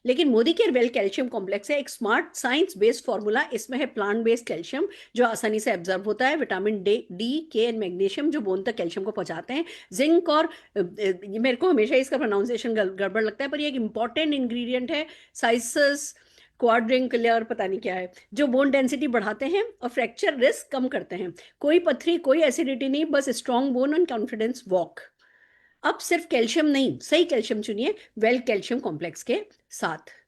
S2: लेकिन Modi care well calcium complex है एक स्मार्ट साइंस बेस्ड फॉर्मूला। इसमें है प्लांट बेस्ड कैल्शियम जो आसानी से एब्जॉर्ब होता है, विटामिन डी, के एंड मैग्नीशियम जो बोन तक कैल्शियम को पहुंचाते हैं, जिंक और मेरे को हमेशा इसका प्रोनाउंसिएशन गड़बड़ लगता है पर ये एक इंपॉर्टेंट इंग्रेडिएंट है, साइसस क्वाड्रिंकुलर पता नहीं क्या है, जो बोन डेंसिटी बढ़ाते हैं और फ्रैक्चर रिस्क कम करते हैं। कोई पथरी, कोई एसिडिटी नहीं, बस strong bone and confidence walk. अब सिर्फ कैल्शियम नहीं, सही कैल्शियम चुनिए वेल कैल्शियम कॉम्प्लेक्स के साथ।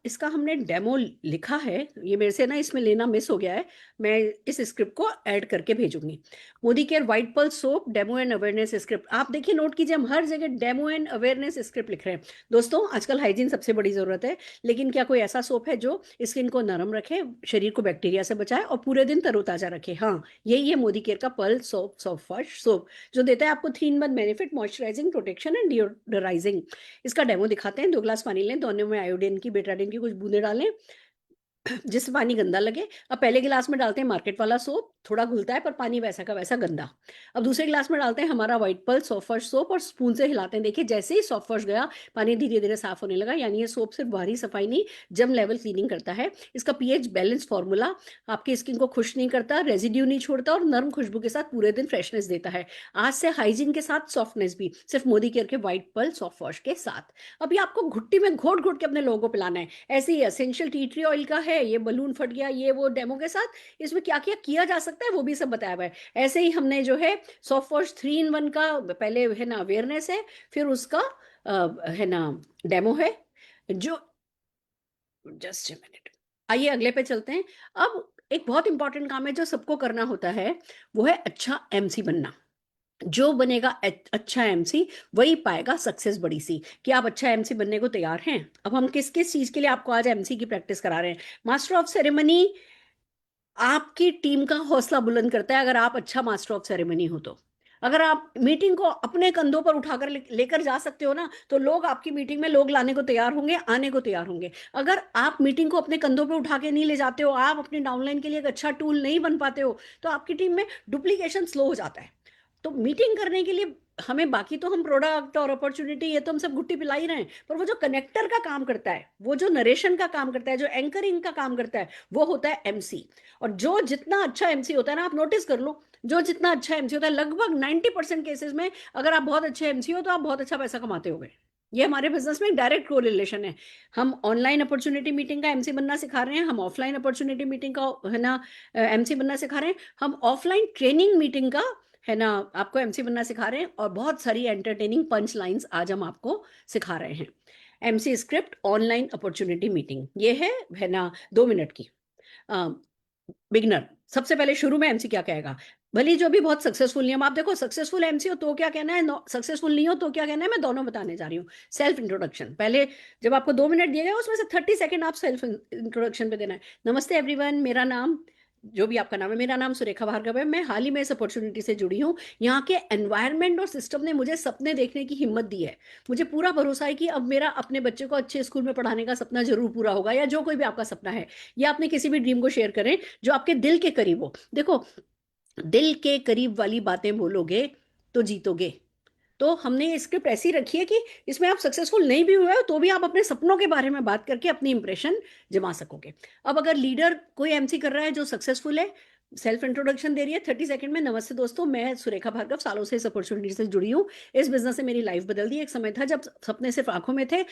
S2: इसका हमने डेमो लिखा है, ये मेरे से ना इसमें लेना मिस हो गया है, मैं इस स्क्रिप्ट को ऐड करके भेजूंगी। Modi care white pearl soap demo and awareness script. आप देखिए, नोट कीजिए, हम हर जगह डेमो एंड अवेयरनेस स्क्रिप्ट लिख रहे हैं। दोस्तों आजकल हाइजीन सबसे बड़ी जरूरत है, लेकिन क्या कोई ऐसा सोप है जो स्किन को नरम रखे, शरीर को बैक्टीरिया से बचाए और पूरे दिन तरोताजा रखे? हाँ, यही है मोदी केयर का pearl soap, soft wash soap, जो देता है आपको 3-in-1 benefit, moisturising, protection and deodorising. इसका डेमो दिखाते हैं। 2 ग्लास पानी लें, दोनों में आयोडीन की, बेटाडीन की कुछ बूंदे डालें जिससे पानी गंदा लगे। अब पहले गिलास में डालते हैं मार्केट वाला सोप, थोड़ा घुलता है पर पानी वैसा का वैसा गंदा। अब दूसरे गिलास में डालते हैं हमारा white pearl soft wash soap और स्पून से हिलाते हैं। देखिए जैसे ही सॉफ्ट वॉश गया पानी धीरे धीरे साफ होने लगा, यानी ये सोप सिर्फ बाहरी सफाई नहीं, जम लेवल क्लीनिंग करता है। इसका पीएच बैलेंस फॉर्मूला आपकी स्किन को खुश नहीं करता, रेजिड्यू नहीं छोड़ता और नर्म खुशबू के साथ पूरे दिन फ्रेशनेस देता है। आज से हाइजीन के साथ सॉफ्टनेस भी सिर्फ मोदी केयर के व्हाइट पर्ल सॉफ्ट वॉश के साथ। अभी आपको घुट्टी में घोट घोट के अपने लोगों को पिलाना है। ऐसे ही एसेंशियल टी ट्री ऑयल का है, ये बलून फट गया, ये वो डेमो के साथ इसमें क्या क्या किया जा सकता है वो भी सब बताया हुआ है। ऐसे ही हमने जो है सॉफ्ट वॉश 3-in-1 का पहले है ना अवेयरनेस है, फिर उसका है ना डेमो है जो, जस्ट ए मिनट, आइए अगले पे चलते हैं। अब एक बहुत इंपॉर्टेंट काम है जो सबको करना होता है, वो है अच्छा एमसी बनना। जो बनेगा अच्छा एमसी वही पाएगा सक्सेस बड़ी सी। कि आप अच्छा एमसी बनने को तैयार हैं? अब हम किस किस चीज के लिए आपको आज एमसी की प्रैक्टिस करा रहे हैं। मास्टर ऑफ सेरेमनी आपकी टीम का हौसला बुलंद करता है अगर आप अच्छा मास्टर ऑफ सेरेमनी हो तो। अगर आप मीटिंग को अपने कंधों पर उठाकर लेकर जा सकते हो ना, तो लोग आपकी मीटिंग में लोग लाने को तैयार होंगे, आने को तैयार होंगे। अगर आप मीटिंग को अपने कंधों पर उठा के नहीं ले जाते हो, आप अपनी डाउनलाइन के लिए एक अच्छा टूल नहीं बन पाते हो, तो आपकी टीम में डुप्लीकेशन स्लो हो जाता है। तो मीटिंग करने के लिए हमें, बाकी तो हम प्रोडक्ट और अपॉर्चुनिटी ये तो हम सब गुट्टी पिला ही रहे हैं, पर वो जो कनेक्टर का काम करता है, वो जो नरेशन का काम करता है, जो एंकरिंग का काम करता है, वो होता है एमसी। और जो जितना अच्छा एमसी होता है ना, आप नोटिस कर लो, जो जितना अच्छा एमसी होता है, लगभग 90% केसेस में अगर आप बहुत अच्छे एमसी हो तो आप बहुत अच्छा पैसा कमाते होगे। ये हमारे बिजनेस में एक डायरेक्ट कोरिलेशन है। हम ऑनलाइन अपॉर्चुनिटी मीटिंग का एमसी बनना सिखा रहे हैं, हम ऑफलाइन अपॉर्चुनिटी मीटिंग का है ना एमसी बनना सिखा रहे हैं, हम ऑफलाइन ट्रेनिंग मीटिंग का है ना आपको एमसी बनना सिखा रहे हैं, और बहुत सारी एंटरटेनिंग पंच लाइंस आज हम आपको सिखा रहे हैं। MC script online opportunity meeting, ये है ना 2 मिनट की। बिगनर सबसे पहले शुरू में एमसी क्या कहेगा, भले जो भी बहुत सक्सेसफुल नहीं है, आप देखो सक्सेसफुल एमसी हो तो क्या कहना है, सक्सेसफुल नहीं हो तो क्या कहना है, मैं दोनों बताने जा रही हूँ। सेल्फ इंट्रोडक्शन, पहले जब आपको 2 मिनट दिए गए उसमें से 30 सेकंड आप सेल्फ इंट्रोडक्शन पे देना है। नमस्ते एवरीवन, मेरा नाम, जो भी आपका नाम है, मेरा नाम सुरेखा भार्गव है, मैं हाल ही में इस अपॉर्चुनिटी से जुड़ी हूँ। यहाँ के एनवायरनमेंट और सिस्टम ने मुझे सपने देखने की हिम्मत दी है। मुझे पूरा भरोसा है कि अब मेरा अपने बच्चे को अच्छे स्कूल में पढ़ाने का सपना जरूर पूरा होगा, या जो कोई भी आपका सपना है, या अपने किसी भी ड्रीम को शेयर करें जो आपके दिल के करीब हो। देखो, दिल के करीब वाली बातें बोलोगे तो जीतोगे। तो हमने ये स्क्रिप्ट ऐसी रखी है कि इसमें आप सक्सेसफुल नहीं भी हुए हो तो भी आप अपने सपनों के बारे में बात करके अपनी इंप्रेशन जमा सकोगे। अब अगर लीडर कोई एमसी कर रहा है जो सक्सेसफुल है, सेल्फ इंट्रोडक्शन दे रही है 30 सेकंड में, नमस्ते दोस्तों, मैं सुरेखा भार्गव, सालों से इस अपॉर्चुनिटी से जुड़ी हूँ, इस बिजनेस से मेरी लाइफ बदल दी। एक समय था जब सपने सिर्फ आंखों में थे,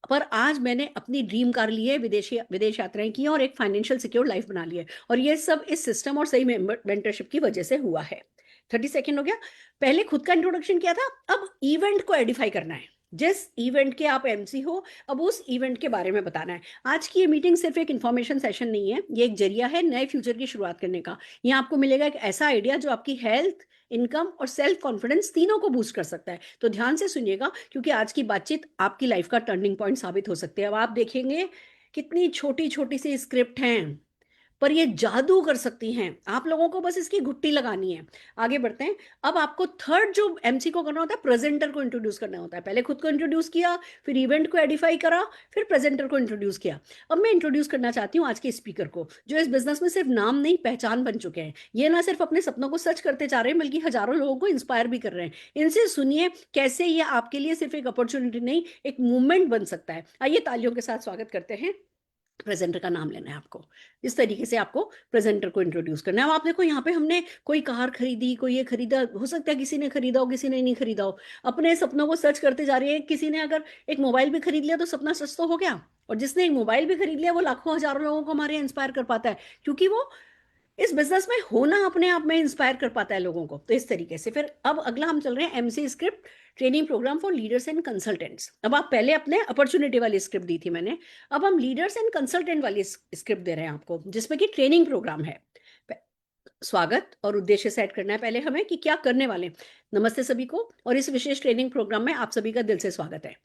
S2: पर आज मैंने अपनी ड्रीम कार ली है, विदेश यात्राएं की और एक फाइनेंशियल सिक्योर लाइफ बना ली है, और ये सब इस सिस्टम और सही मेंटरशिप की वजह से हुआ है। 30 सेकंड हो गया। पहले खुद का इंट्रोडक्शन किया था, अब इवेंट को एडिफाई करना है। जिस इवेंट के आप एमसी हो, अब उस इवेंट के बारे में बताना है। आज की ये मीटिंग सिर्फ एक इन्फॉर्मेशन सेशन नहीं है, ये एक जरिया है नए फ्यूचर की शुरुआत करने का। यहाँ आपको मिलेगा एक ऐसा आइडिया जो आपकी हेल्थ, इनकम और सेल्फ कॉन्फिडेंस तीनों को बूस्ट कर सकता है। तो ध्यान से सुनिएगा, क्योंकि आज की बातचीत आपकी लाइफ का टर्निंग पॉइंट साबित हो सकती है। अब आप देखेंगे कितनी छोटी छोटी सी स्क्रिप्ट हैं, पर ये जादू कर सकती हैं। आप लोगों को बस इसकी घुट्टी लगानी है। आगे बढ़ते हैं। अब आपको थर्ड जो एमसी को करना होता है, प्रेजेंटर को इंट्रोड्यूस करना होता है। पहले खुद को इंट्रोड्यूस किया, फिर इवेंट को एडिफाई करा, फिर प्रेजेंटर को इंट्रोड्यूस किया। अब मैं इंट्रोड्यूस करना चाहती हूँ आज के स्पीकर को, जो इस बिजनेस में सिर्फ नाम नहीं पहचान बन चुके हैं। ये ना सिर्फ अपने सपनों को सच करते जा रहे हैं, बल्कि हजारों लोगों को इंस्पायर भी कर रहे हैं। इनसे सुनिए कैसे ये आपके लिए सिर्फ एक अपॉर्चुनिटी नहीं, एक मूवमेंट बन सकता है। आइए तालियों के साथ स्वागत करते हैं। प्रेजेंटर का नाम लेना है आपको, इस तरीके से आपको प्रेजेंटर को इंट्रोड्यूस करना है। अब आप देखो, यहाँ पे हमने कोई कार खरीदी, कोई ये खरीदा, हो सकता है किसी ने खरीदा हो, किसी ने नहीं खरीदा हो। अपने सपनों को सच करते जा रही है। किसी ने अगर एक मोबाइल भी खरीद लिया तो सपना सच तो हो गया, और जिसने एक मोबाइल भी खरीद लिया वो लाखों हजारों लोगों को हमारे इंस्पायर कर पाता है, क्योंकि वो इस बिजनेस में होना अपने आप में इंस्पायर कर पाता है लोगों को। तो इस तरीके से फिर अब अगला हम चल रहे हैं MC script, training program for leaders and consultants. अब आप पहले अपने अपॉर्चुनिटी वाली स्क्रिप्ट दी थी मैंने, अब हम लीडर्स एंड कंसल्टेंट वाली स्क्रिप्ट दे रहे हैं आपको, जिसमें कि ट्रेनिंग प्रोग्राम है। स्वागत और उद्देश्य सेट करना है पहले हमें कि क्या करने वाले। नमस्ते सभी को, और इस विशेष ट्रेनिंग प्रोग्राम में आप सभी का दिल से स्वागत है।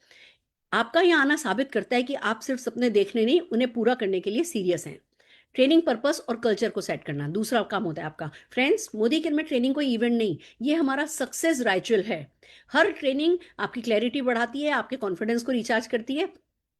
S2: आपका यहाँ आना साबित करता है कि आप सिर्फ सपने देखने नहीं, उन्हें पूरा करने के लिए सीरियस हैं। ट्रेनिंग पर्पस और कल्चर को सेट करना दूसरा काम होता है आपका। फ्रेंड्स, मोदी केयर में ट्रेनिंग कोई इवेंट नहीं, ये हमारा सक्सेस राइचुअल है। हर ट्रेनिंग आपकी क्लैरिटी बढ़ाती है, आपके कॉन्फिडेंस को रिचार्ज करती है,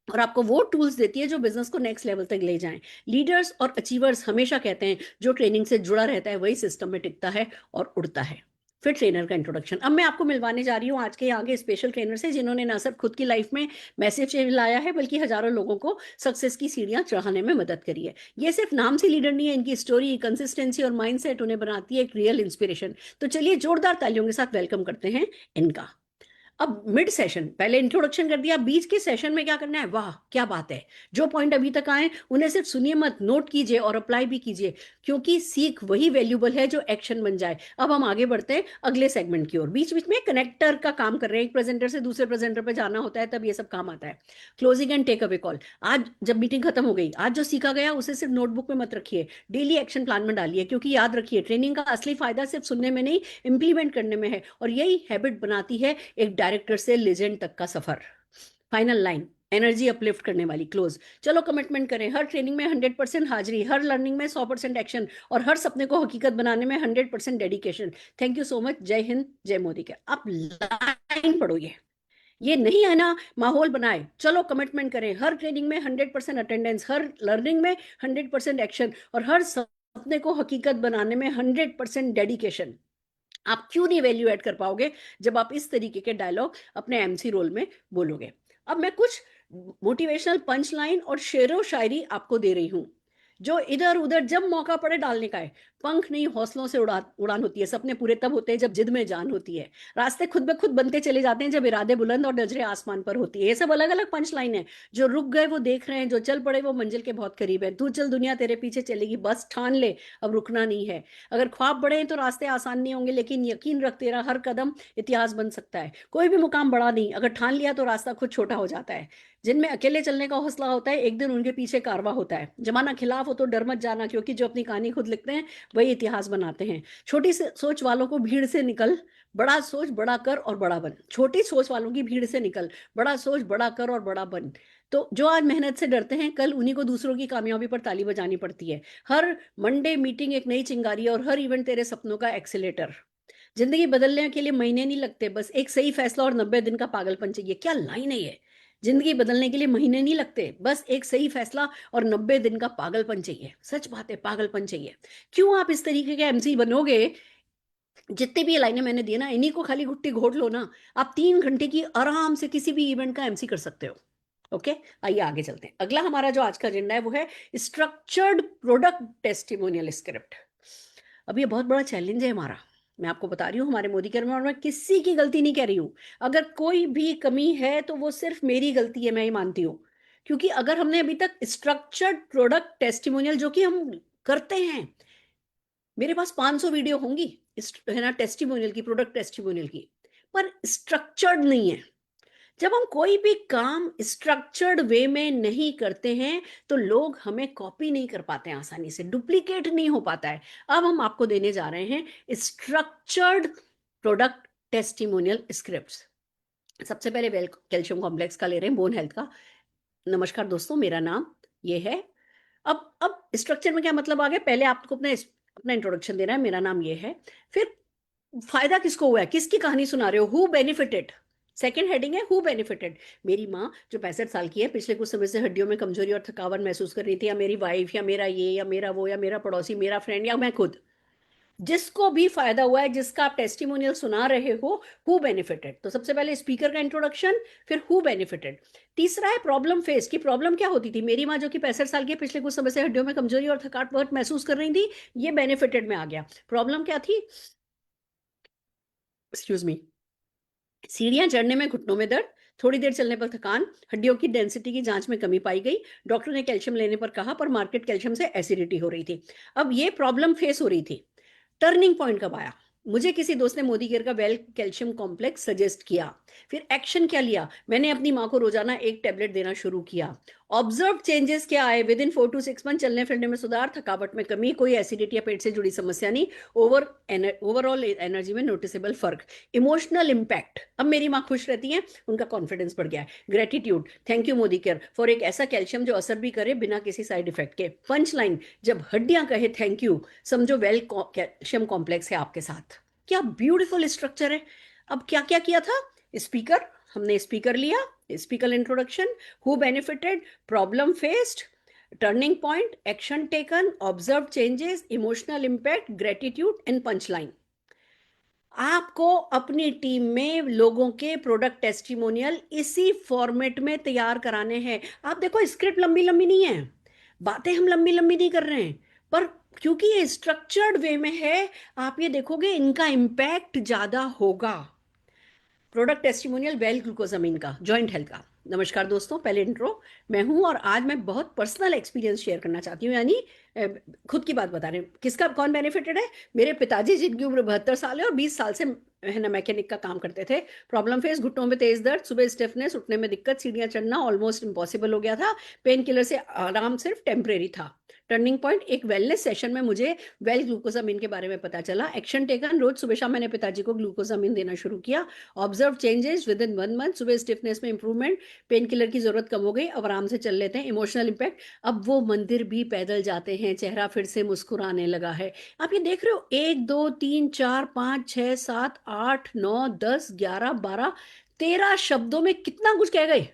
S2: और आपको वो टूल्स देती है जो बिजनेस को नेक्स्ट लेवल तक ले जाएं। लीडर्स और अचीवर्स हमेशा कहते हैं जो ट्रेनिंग से जुड़ा रहता है वही सिस्टम में टिकता है और उड़ता है। फिर ट्रेनर का इंट्रोडक्शन। अब मैं आपको मिलवाने जा रही हूँ आज के यहाँ के स्पेशल ट्रेनर से, जिन्होंने ना सिर्फ खुद की लाइफ में मैसिव चेंज लाया है, बल्कि हजारों लोगों को सक्सेस की सीढ़ियां चढ़ाने में मदद करी है। ये सिर्फ नाम से लीडर नहीं है, इनकी स्टोरी, कंसिस्टेंसी और माइंडसेट उन्हें बनाती है एक रियल इंस्पिरेशन। तो चलिए जोरदार तालियों के साथ वेलकम करते हैं इनका। अब मिड सेशन, पहले इंट्रोडक्शन कर दिया, बीच के सेशन में क्या करना है, वाह क्या बात है। जो पॉइंट अभी तक आए उन्हें सिर्फ सुनिए मत, नोट कीजिए और अप्लाई भी कीजिए, क्योंकि सीख वही वैल्यूबल है जो एक्शन बन जाए। अब हम आगे बढ़ते हैं अगले सेगमेंट की ओर। बीच बीच में कनेक्टर का काम कर रहे हैं, एक प्रेजेंटर से दूसरे प्रेजेंटर पर जाना होता है, तब ये सब काम आता है। Closing and take away call. आज जब मीटिंग खत्म हो गई, आज जो सीखा गया उसे सिर्फ नोटबुक में मत रखिए, डेली एक्शन प्लान में डालिए, क्योंकि याद रखिए ट्रेनिंग का असली फायदा सिर्फ सुनने में नहीं, इंप्लीमेंट करने में है, और यही हैबिट बनाती है एक डायरेक्टर से लेजेंड तक का सफर। फाइनल लाइन, एनर्जी अपलिफ्ट करने वाली क्लोज। चलो कमिटमेंट करें, हर ट्रेनिंग में 100% हाजिरी, हर लर्निंग में 100% एक्शन, और हर सपने को हकीकत बनाने में 100% dedication. Thank you so much. जय हिंद, जय मोदी के। आप लाइन पढ़ो, ये नहीं है ना माहौल बनाए। चलो कमिटमेंट करें, हर ट्रेनिंग में 100% अटेंडेंस, हर लर्निंग में 100% एक्शन, और हर सपने को हकीकत बनाने में 100% डेडिकेशन। आप क्यों नहीं वैल्यू ऐड कर पाओगे जब आप इस तरीके के डायलॉग अपने एमसी रोल में बोलोगे। अब मैं कुछ मोटिवेशनल पंच लाइन और शेरो शायरी आपको दे रही हूं, जो इधर उधर जब मौका पड़े डालने का है। पंख नहीं, हौसलों से उड़ान होती है। सपने पूरे तब होते हैं जब जिद में जान होती है। रास्ते खुद ब खुद बनते चले जाते हैं जब इरादे बुलंद और नजरें आसमान पर होती है। ये सब अलग अलग पंच लाइन है। जो रुक गए वो देख रहे हैं, जो चल पड़े वो मंजिल के बहुत करीब है। तू चल, दुनिया तेरे पीछे चलेगी, बस ठान ले अब रुकना नहीं है। अगर ख्वाब बड़े हैं तो रास्ते आसान नहीं होंगे, लेकिन यकीन रख तेरा हर कदम इतिहास बन सकता है। कोई भी मुकाम बड़ा नहीं, अगर ठान लिया तो रास्ता खुद छोटा हो जाता है। जिनमें अकेले चलने का हौसला होता है, एक दिन उनके पीछे कारवा होता है। जमाना खिलाफ हो तो डर मत जाना, क्योंकि जो अपनी कहानी खुद लिखते हैं वही इतिहास बनाते हैं। छोटी सोच वालों को भीड़ से निकल, बड़ा सोच बड़ा कर और बड़ा बन। छोटी सोच वालों की भीड़ से निकल, बड़ा सोच बड़ा कर और बड़ा बन। तो जो आज मेहनत से डरते हैं, कल उन्हीं को दूसरों की कामयाबी पर ताली बजानी पड़ती है। हर मंडे मीटिंग एक नई चिंगारी है, और हर इवेंट तेरे सपनों का एक्सीलेटर। जिंदगी बदलने के लिए महीने नहीं लगते, बस एक सही फैसला और 90 दिन का पागलपन चाहिए। क्या लाइन है ये। जिंदगी बदलने के लिए महीने नहीं लगते, बस एक सही फैसला और 90 दिन का पागलपन चाहिए। सच बात है, पागलपन चाहिए। क्यों आप इस तरीके के एमसी बनोगे। जितनी भी लाइनें मैंने दी ना, इन्हीं को खाली घुट्टी घोट लो ना, आप 3 घंटे की आराम से किसी भी इवेंट का एमसी कर सकते हो। ओके, आइए आगे चलते हैं। अगला हमारा जो आज का एजेंडा है वो है स्ट्रक्चर्ड प्रोडक्ट टेस्टिमोनियल स्क्रिप्ट। अब ये बहुत बड़ा चैलेंज है हमारा, मैं आपको बता रही हूँ हमारे मोदी केयर में, और मैं किसी की गलती नहीं कह रही हूँ। अगर कोई भी कमी है तो वो सिर्फ मेरी गलती है, मैं ही मानती हूँ। क्योंकि अगर हमने अभी तक स्ट्रक्चर्ड प्रोडक्ट टेस्टिमोनियल, जो कि हम करते हैं, मेरे पास 500 वीडियो होंगी है ना टेस्टिमोनियल की, प्रोडक्ट टेस्टिमोनियल की, पर स्ट्रक्चर्ड नहीं है। जब हम कोई भी काम स्ट्रक्चर्ड वे में नहीं करते हैं तो लोग हमें कॉपी नहीं कर पाते हैं आसानी से, डुप्लीकेट नहीं हो पाता है। अब हम आपको देने जा रहे हैं स्ट्रक्चर्ड प्रोडक्ट टेस्टिमोनियल स्क्रिप्ट्स। सबसे पहले कैल्शियम कॉम्प्लेक्स का ले रहे हैं, बोन हेल्थ का। नमस्कार दोस्तों, मेरा नाम ये है अब स्ट्रक्चर में क्या मतलब आ गया, पहले आपको अपना इंट्रोडक्शन देना है, मेरा नाम ये है, फिर फायदा किसको हुआ है, किसकी कहानी सुना रहे हो, हु बेनिफिटेड। सेकंड हेडिंग है हु बेनिफिटेड। मेरी माँ जो 65 साल की है, पिछले कुछ समय से हड्डियों में कमजोरी और थकावट महसूस कर रही थी, या मेरी वाइफ, या मेरा ये, या मेरा वो, या मेरा पड़ोसी, मेरा फ्रेंड, या मैं खुद, जिसको भी फायदा हुआ है, जिसका आप टेस्टिमोनियल सुना रहे हो, हु बेनिफिटेड। तो सबसे पहले स्पीकर का इंट्रोडक्शन, फिर हु बेनिफिटेड। तीसरा है प्रॉब्लम फेस, की प्रॉब्लम क्या होती थी। मेरी माँ जो कि 65 साल की है, पिछले कुछ समय से हड्डियों में कमजोरी और थकावट बहुत महसूस कर रही थी, ये बेनिफिटेड में आ गया। प्रॉब्लम क्या थी, एक्सक्यूज मी, सीढ़ियां चढ़ने में घुटनों में दर्द, थोड़ी देर चलने पर थकान, हड्डियों की डेंसिटी की जांच में कमी पाई गई, डॉक्टर ने कैल्शियम लेने पर कहा, पर मार्केट कैल्शियम से एसिडिटी हो रही थी। अब ये प्रॉब्लम फेस हो रही थी। टर्निंग पॉइंट कब आया, मुझे किसी दोस्त ने मोदी केयर का वेल कैल्शियम कॉम्प्लेक्स सजेस्ट किया। फिर एक्शन क्या लिया, मैंने अपनी माँ को रोजाना एक टैबलेट देना शुरू किया। ऑब्जर्व चेंजेस क्या आए, विद इन 4 to 6 मंथ चलने फिरने में सुधार, थकावट में कमी, कोई एसिडिटी या पेट से जुड़ी समस्या नहीं, ओवरऑल एनर्जी में नोटिसेबल फर्क। इमोशनल इम्पैक्ट, अब मेरी माँ खुश रहती हैं, उनका कॉन्फिडेंस बढ़ गया है। Gratitude, thank you Modi care for एक ऐसा कैल्शियम जो असर भी करे बिना किसी साइड इफेक्ट के। पंच लाइन, जब हड्डियां कहे थैंक यू, समझो वेल कैल्शियम कॉम्प्लेक्स है आपके साथ। क्या ब्यूटीफुल स्ट्रक्चर है। अब क्या क्या किया था, स्पीकर, हमने स्पीकर लिया, speaker introduction, who benefited, problem faced, turning point, action taken, observe changes, emotional impact, gratitude and punchline. आपको अपनी टीम में लोगों के प्रोडक्ट टेस्टिमोनियल इसी फॉर्मेट में तैयार कराने हैं। आप देखो स्क्रिप्ट लंबी लंबी नहीं है, बातें हम लंबी लंबी नहीं कर रहे हैं, पर क्योंकि ये स्ट्रक्चर्ड वे में है, आप ये देखोगे इनका इम्पैक्ट ज्यादा होगा। प्रोडक्ट टेस्टिमोनियल वेल ग्लूकोजामिन का, जॉइंट हेल्थ का। नमस्कार दोस्तों, पहले इंट्रो, मैं हूं और आज मैं बहुत पर्सनल एक्सपीरियंस शेयर करना चाहती हूँ, यानी खुद की बात बता रहे हैं। किसका कौन बेनिफिटेड है, मेरे पिताजी जिनकी उम्र 72 साल है और 20 साल से है ना मैकेनिक का काम करते थे। प्रॉब्लम फेस, घुटनों में तेज दर्द, सुबह स्टिफनेस, उठने में दिक्कत, सीढ़ियां चढ़ना ऑलमोस्ट इम्पॉसिबल हो गया था, पेन किलर से आराम सिर्फ टेम्परेरी था। टर्निंग पॉइंट, एक वेलनेस सेशन में मुझे वेल ग्लूकोजामिन के बारे में पता चला। एक्शन टेकन, रोज सुबह शाम मैंने पिताजी को ग्लूकोजामिन देना शुरू किया। Observe changes, with in 1 month सुबह स्टिफनेस में इंप्रूवमेंट, पेन किलर की जरूरत कम हो गई, अब आराम से चल लेते हैं। इमोशनल इंपैक्ट, अब वो मंदिर भी पैदल जाते हैं, चेहरा फिर से मुस्कुराने लगा है। आप ये देख रहे हो, 1 2 3 4 5 6 7 8 9 10 11 12 13 शब्दों में कितना कुछ कह गए।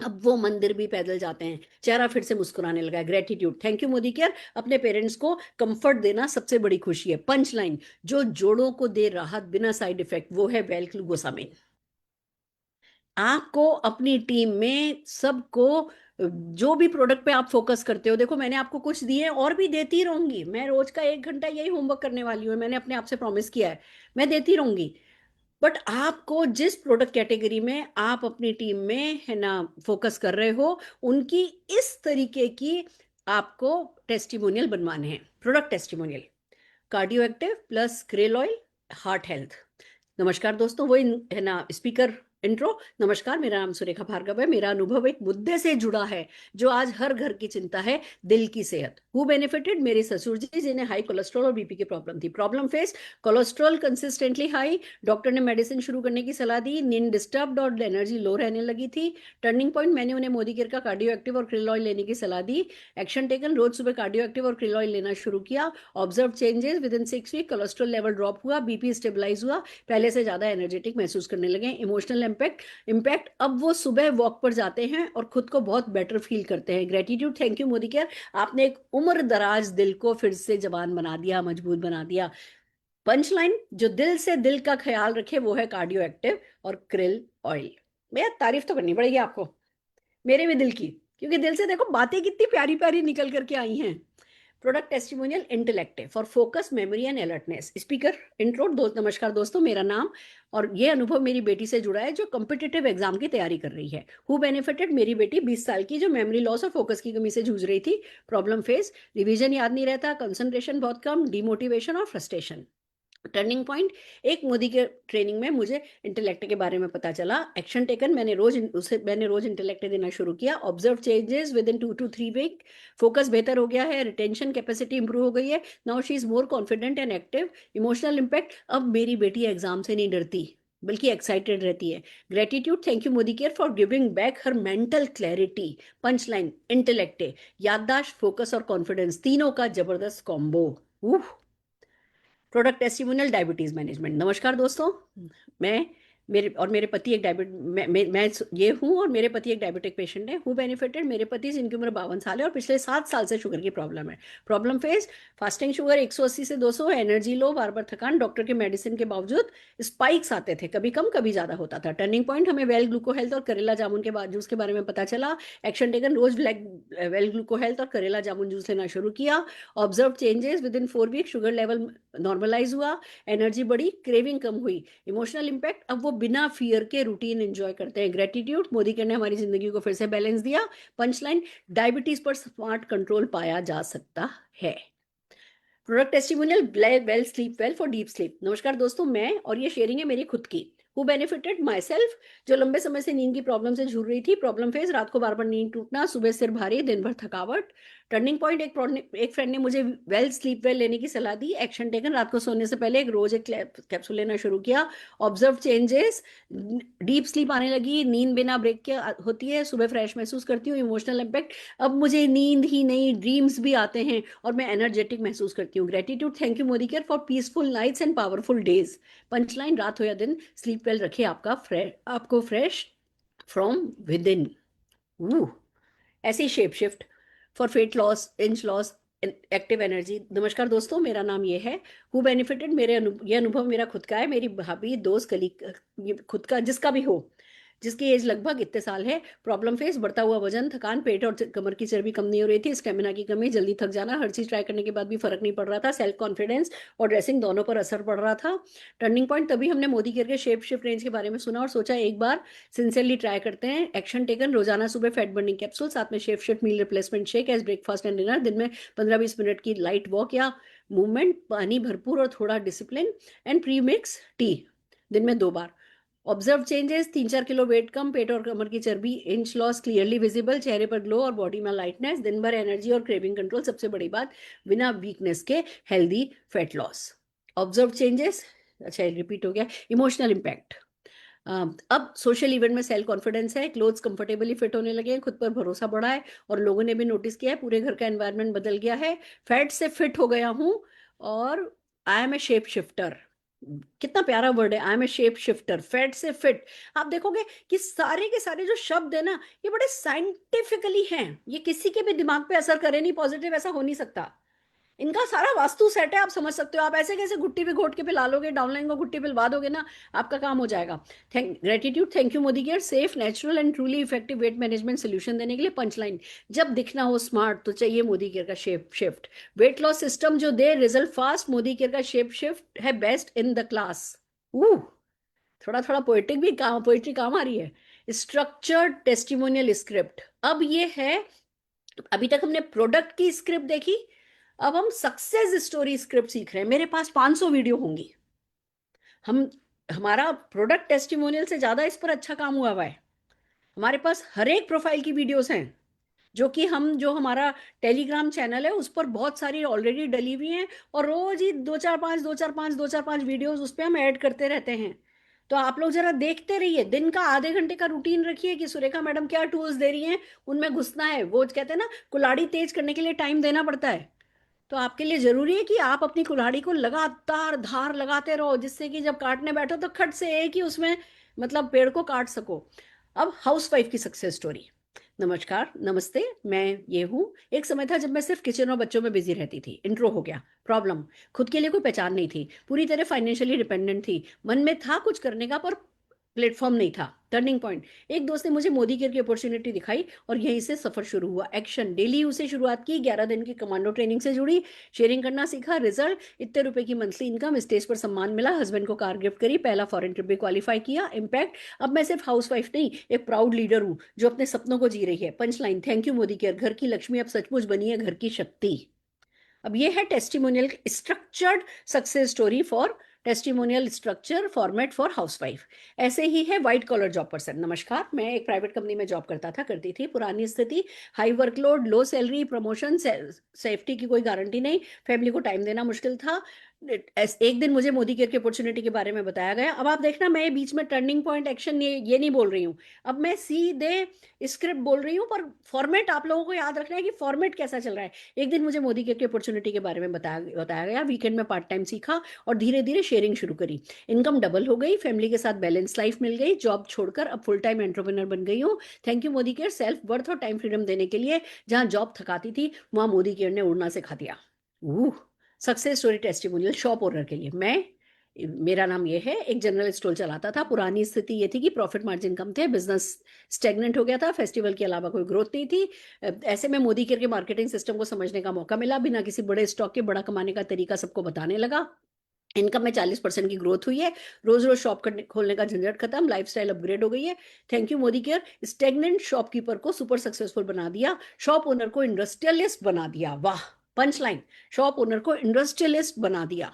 S2: अब वो मंदिर भी पैदल जाते हैं, चेहरा फिर से मुस्कुराने लगा है। Gratitude, thank you Modi care, अपने पेरेंट्स को कंफर्ट देना सबसे बड़ी खुशी है। पंच लाइन, जो जोड़ों को दे राहत बिना साइड इफेक्ट, वो है वेल ग्लूकोसामिन। आपको अपनी टीम में सबको, जो भी प्रोडक्ट पे आप फोकस करते हो, देखो मैंने आपको कुछ दिए और भी देती रहूंगी, मैं रोज का 1 घंटा यही होमवर्क करने वाली हूँ, मैंने अपने आप से प्रॉमिस किया है, मैं देती रहूंगी। बट आपको जिस प्रोडक्ट कैटेगरी में आप अपनी टीम में है ना फोकस कर रहे हो, उनकी इस तरीके की आपको टेस्टिमोनियल बनवाने हैं। Product testimonial, cardio active plus curl oil, heart health. नमस्कार दोस्तों, वो है ना स्पीकर इंट्रो। नमस्कार, मेरा नाम सुरेखा भार्गव है। मेरा अनुभव एक मुद्दे से जुड़ा है जो आज हर घर की चिंता है, दिल की सेहत। हु बेनिफिटेड, मेरे ससुर जी जिन्हें हाई कोलेस्ट्रॉल और बीपी की प्रॉब्लम थी। Problem face, cholesterol consistently high, doctor ने मेडिसिन शुरू करने की सलाह दी, नींद डिस्टर्ब और एनर्जी लो रहने लगी थी। टर्निंग पॉइंट, मैंने उन्हें मोदी केयर का कार्डियो एक्टिव और क्रिल ऑयल लेने की सलाह दी। एक्शन टेकन, रोज सुबह कार्डियो एक्टिव और क्रिल ऑयल लेना शुरू किया। Observe changes, within 6 week cholesterol level drop हुआ, बीपी स्टेबलाइज हुआ, पहले से ज्यादा एनर्जेटिक महसूस करने लगे। इमोशनल इम्पैक्ट, अब वो सुबह वॉक पर जाते हैं और खुद को बहुत बेटर फील करते हैं। Gratitude, thank you Modi care, आपने एक उम्र दराज दिल को फिर से जवान बना दिया, मजबूत बना दिया। पंच लाइन, जो दिल से दिल का ख्याल रखे वो है कार्डियो एक्टिव और क्रिल ऑयल। भैया तारीफ तो करनी पड़ेगी आपको, मेरे भी दिल की, क्योंकि दिल से देखो बातें कितनी प्यारी प्यारी निकल करके आई हैं। Product testimonial intellective for focus, memory and alertness. Speaker intro, नमस्कार दोस्तों, मेरा नाम और ये अनुभव मेरी बेटी से जुड़ा है जो कॉम्पिटिटिव एग्जाम की तैयारी कर रही है। हु बेनिफिटेड, मेरी बेटी 20 साल की जो मेमोरी लॉस और फोकस की कमी से जूझ रही थी। प्रॉब्लम फेस, रिवीजन याद नहीं रहता, कंसंट्रेशन बहुत कम, डिमोटिवेशन और फ्रस्ट्रेशन। टर्निंग पॉइंट, एक मोदी के ट्रेनिंग में मुझे इंटेलेक्ट के बारे में पता चला। एक्शन टेकन, मैंने रोज इंटेलेक्ट देना शुरू किया। Observe changes, within 2 to 3 week, focus बेहतर हो गया है, रिटेंशन कैपेसिटी इंप्रूव हो गई है, now she is more confident and active. Emotional impact, अब मेरी बेटी एग्जाम से नहीं डरती, बल्कि एक्साइटेड रहती है। Gratitude, thank you Modi care for giving back her mental clarity. Punch line, intellect, याददाश्त, फोकस और कॉन्फिडेंस, तीनों का जबरदस्त combo. Product testimonial, diabetes management. नमस्कार दोस्तों, मेरे पति एक मैं ये हूँ और मेरे पति एक डायबिटिक पेशेंट है। हु बेनिफिटेड, मेरे पति से, इनकी उम्र 52 साल है और पिछले 7 साल से शुगर की प्रॉब्लम है। प्रॉब्लम फेस, फास्टिंग शुगर 180 से 200, एनर्जी लो, बार बार थकान, डॉक्टर के मेडिसिन के बावजूद स्पाइक्स आते थे, कभी कम कभी ज्यादा होता था। टर्निंग पॉइंट, हमें वेल ग्लूको हेल्थ और करेला जामुन के बाद जूस के बारे में पता चला। एक्शन टेकन, रोज वेल ग्लूको हेल्थ और करेला जामुन जूस लेना शुरू किया। Observe changes, within 4 week sugar level normalise हुआ, एनर्जी बढ़ी, क्रेविंग कम हुई। इमोशनल इंपैक्ट, अब वो बिना फियर के रूटीन एंजॉय करते हैं। ग्रेटिट्यूड, मोदी केयर ने हमारी जिंदगी को फिर से बैलेंस दिया। पंचलाइन, डायबिटीज पर स्मार्ट कंट्रोल पाया जा सकता है। Product testimonial, well sleep well for deep sleep. नमस्कार दोस्तों, मैं और ये शेयरिंग है मेरी खुद की। हु बेनिफिटेड, माई सेल्फ, जो लंबे समय से नींद की प्रॉब्लम से जूझ रही थी। प्रॉब्लम फेज, रात को बार बार नींद टूटना, सुबह सिर भारी, दिन भर थकावट। टर्निंग पॉइंट, एक फ्रेंड ने मुझे वेल स्लीप वेल लेने की सलाह दी। एक्शन टेकन, रात को सोने से पहले रोज एक कैप्सूल लेना शुरू किया। ऑब्जर्व चेंजेस, डीप स्लीप आने लगी, नींद बिना ब्रेक के होती है, सुबह फ्रेश महसूस करती हूँ। इमोशनल इम्पैक्ट, अब मुझे नींद ही नहीं ड्रीम्स भी आते हैं और मैं एनर्जेटिक महसूस करती हूँ। Gratitude, thank you Modi care for peaceful nights and powerful days. Punchline, रात हो या दिन, स्लीप वेल रखे आपको फ्रेश फ्रॉम विद इन। ऐसी shape shift for weight loss, inch loss, active energy. नमस्कार दोस्तों, मेरा नाम ये है। हु बेनिफिटेड, ये अनुभव मेरा खुद का है। मेरी भाभी, दोस्त, कलीग, खुद का जिसका भी हो, जिसकी एज लगभग इतने साल है। प्रॉब्लम फेस, बढ़ता हुआ वजन, थकान, पेट और कमर की चर्बी कम नहीं हो रही थी, स्टेमिना की कमी, जल्दी थक जाना, हर चीज ट्राई करने के बाद भी फर्क नहीं पड़ रहा था। सेल्फ कॉन्फिडेंस और ड्रेसिंग दोनों पर असर पड़ रहा था। टर्निंग पॉइंट, तभी हमने मोदी केयर के शेप शिफ्ट रेंज के बारे में सुना और सोचा एक बार सिंसियरली ट्राई करते हैं। एक्शन टेकन, रोजाना सुबह फैट बर्निंग कैप्सूल, साथ में shape shift meal replacement shake as breakfast and dinner, दिन में 15-20 मिनट की लाइट वॉक या मूवमेंट, पानी भरपूर और थोड़ा discipline, and pre mix T दिन में 2 बार। ऑब्जर्व चेंजेस, 3-4 किलो वेट कम, पेट और कमर की चर्बी, इंच लॉस क्लियरली विजिबल, चेहरे पर ग्लो और बॉडी में लाइटनेस, दिन भर एनर्जी और क्रेविंग कंट्रोल, सबसे बड़ी बात बिना वीकनेस के healthy fat loss. Observe changes, अच्छा रिपीट हो गया। इमोशनल इम्पैक्ट, अब सोशल इवेंट में सेल्फ कॉन्फिडेंस है, क्लोथ्स कंफर्टेबली फिट होने लगे हैं, खुद पर भरोसा बढ़ा है और लोगों ने भी नोटिस किया है, पूरे घर का एनवायरनमेंट बदल गया है, फैट से फिट हो गया हूँ और I am a shape shifter. कितना प्यारा वर्ड है, I am a shape shifter, fat से फिट। आप देखोगे कि सारे के सारे जो शब्द है ना, ये बड़े साइंटिफिकली हैं, ये किसी के भी दिमाग पे असर करे नहीं पॉजिटिव, ऐसा हो नहीं सकता। इनका सारा वास्तु सेट है, आप समझ सकते हो। आप ऐसे कैसे घुट्टी पे घोट के पिला लोगे, डाउनलाइन को घुट्टी पिलवा दोगे ना, आपका काम हो जाएगा। Gratitude, thank you Modi care, safe, natural and truly effective weight management solution देने के लिए। पंचलाइन, जब दिखना हो स्मार्ट तो चाहिए मोदी केयर का shape shift. Weight loss system जो दे रिजल्ट फास्ट, मोदी केयर का शेप शिफ्ट है बेस्ट इन द क्लास। थोड़ा थोड़ा पोएटिक भी पोएट्री काम आ रही है। स्ट्रक्चर्ड टेस्टिमोनियल स्क्रिप्ट, अब ये है, अभी तक हमने प्रोडक्ट की स्क्रिप्ट देखी, अब हम सक्सेस स्टोरी स्क्रिप्ट सीख रहे हैं। मेरे पास 500 वीडियो होंगी। हमारा प्रोडक्ट टेस्टिमोनियल से ज्यादा इस पर अच्छा काम हुआ है। हमारे पास हर एक प्रोफाइल की वीडियोस हैं, जो कि जो हमारा टेलीग्राम चैनल है उस पर बहुत सारी ऑलरेडी डली हुई हैं और रोज ही 2-4-5 वीडियोस उस पर हम ऐड करते रहते हैं। तो आप लोग जरा देखते रहिए, दिन का आधे घंटे का रूटीन रखिए कि सुरेखा मैडम क्या टूल्स दे रही हैं, उनमें घुसना है। वो कहते हैं ना, कुल्हाड़ी तेज करने के लिए टाइम देना पड़ता है, तो आपके लिए जरूरी है कि आप अपनी कुल्हाड़ी को लगातार धार लगाते रहो, जिससे कि जब काटने बैठो तो खट से एक ही उसमें मतलब पेड़ को काट सको। अब हाउसवाइफ की सक्सेस स्टोरी। नमस्कार, नमस्ते, मैं ये हूँ। एक समय था जब मैं सिर्फ किचन और बच्चों में बिजी रहती थी। इंट्रो हो गया। प्रॉब्लम, खुद के लिए कोई पहचान नहीं थी, पूरी तरह फाइनेंशियली डिपेंडेंट थी, मन में था कुछ करने का पर प्लेटफॉर्म नहीं था। टर्निंग पॉइंट, एक दोस्त ने मुझे मोदी केयर की अपॉर्चुनिटी दिखाई और यहीं से सफर शुरू हुआ। एक्शन, डेली उसे शुरुआत की, 11 दिन की कमांडो ट्रेनिंग से जुड़ी, शेयरिंग करना सीखा। रिजल्ट, इतने रुपए की मंथली इनकम, स्टेज पर सम्मान मिला, हस्बैंड को कार गिफ्ट करी, पहला फॉरेन ट्रिप भी क्वालिफाई किया। इम्पैक्ट, अब मैं सिर्फ हाउसवाइफ नहीं, एक प्राउड लीडर हूँ जो अपने सपनों को जी रही है। Punchline, thank you Modi care, घर की लक्ष्मी अब सचमुच बनी है घर की शक्ति। अब ये है testimonial structured success story for testimonial structure format for housewife. ऐसे ही है व्हाइट कॉलर जॉब पर्सन। नमस्कार, मैं एक प्राइवेट कंपनी में जॉब करती थी। पुरानी स्थिति, हाई वर्कलोड, लो सैलरी, प्रमोशन, सेफ्टी की कोई गारंटी नहीं, फैमिली को टाइम देना मुश्किल था। एक दिन मुझे मोदी केयर की अपॉर्चुनिटी के बारे में बताया गया। अब आप देखना, मैं बीच में टर्निंग पॉइंट एक्शन ये नहीं बोल रही हूँ, अब मैं सीधे स्क्रिप्ट बोल रही हूँ, पर फॉर्मेट आप लोगों को याद रखना है कि फॉर्मेट कैसा चल रहा है। एक दिन मुझे मोदी केयर की अपॉर्चुनिटी के बारे में बताया गया, वीकेंड में पार्ट टाइम सीखा और धीरे धीरे शेयरिंग शुरू करी। इनकम डबल हो गई, फैमिली के साथ बैलेंस लाइफ मिल गई, जॉब छोड़कर अब फुल टाइम एंटरप्रेन्योर बन गई हूँ। Thank you Modi care, self worth और टाइम फ्रीडम देने के लिए। जहाँ जॉब थकाती थी वहां मोदी केयर ने उड़ना सिखा दिया। Success story testimonial shop owner के लिए। मेरा नाम ये है, एक जनरल स्टोर चलाता था। पुरानी स्थिति ये थी कि प्रॉफिट मार्जिन कम थे, बिजनेस स्टेगनेंट हो गया था, फेस्टिवल के अलावा कोई ग्रोथ नहीं थी। ऐसे में मोदी केयर के मार्केटिंग सिस्टम को समझने का मौका मिला। बिना किसी बड़े स्टॉक के बड़ा कमाने का तरीका सबको बताने लगा। इनकम में 40% की ग्रोथ हुई है। रोज रोज शॉप खोलने का झंझट खत्म, लाइफस्टाइल अपग्रेड हो गई है। Thank you Modi care, stagnant shopkeeper को सुपर सक्सेसफुल बना दिया, शॉप ओनर को इंडस्ट्रियलिस्ट बना दिया। वाह, पंच लाइन, शॉप ओनर को इंडस्ट्रियलिस्ट बना दिया।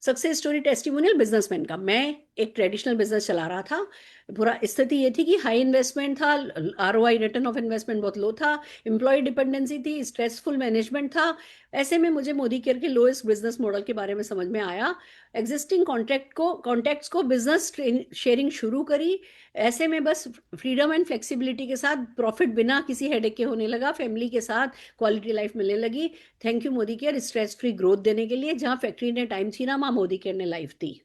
S2: सक्सेस स्टोरी टेस्टिमोनियल बिजनेसमैन का। मैं एक ट्रेडिशनल बिजनेस चला रहा था। पूरा स्थिति ये थी कि हाई इन्वेस्टमेंट था, ROI रिटर्न ऑफ इन्वेस्टमेंट बहुत लो था, एम्प्लॉय डिपेंडेंसी थी, स्ट्रेसफुल मैनेजमेंट था। ऐसे में मुझे मोदी केयर के लोएस्ट बिजनेस मॉडल के बारे में समझ में आया। एग्जिस्टिंग कॉन्टैक्ट्स को बिजनेस शेयरिंग शुरू करी। ऐसे में बस फ्रीडम एंड फ्लेक्सिबिलिटी के साथ प्रॉफिट बिना किसी हेडेक के होने लगा। फैमिली के साथ क्वालिटी लाइफ मिलने लगी। Thank you Modi care, stress free growth देने के लिए। जहां फैक्ट्री ने टाइम छीना वहां मोदी केयर ने life the.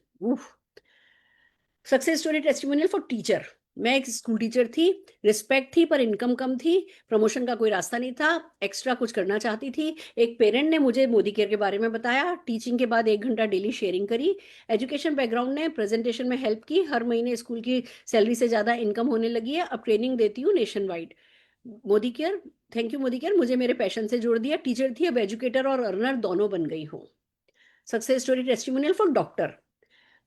S2: Success story testimonial for teacher. मैं एक स्कूल टीचर थी, रिस्पेक्ट थी पर इनकम कम थी, प्रमोशन का कोई रास्ता नहीं था, एक्स्ट्रा कुछ करना चाहती थी। एक पेरेंट ने मुझे मोदी केयर के बारे में बताया, टीचिंग के बाद 1 घंटा डेली शेयरिंग करी। एजुकेशन बैकग्राउंड ने प्रेजेंटेशन में हेल्प की, हर महीने स्कूल की सैलरी से ज्यादा इनकम होने लगी है। अब ट्रेनिंग देती हूँ nation wide. Modi care, thank you Modi care, मुझे मेरे पैशन से जोड़ दिया। टीचर थी, अब एजुकेटर और अर्नर दोनों बन गई हूँ। Success story testimonial for doctor.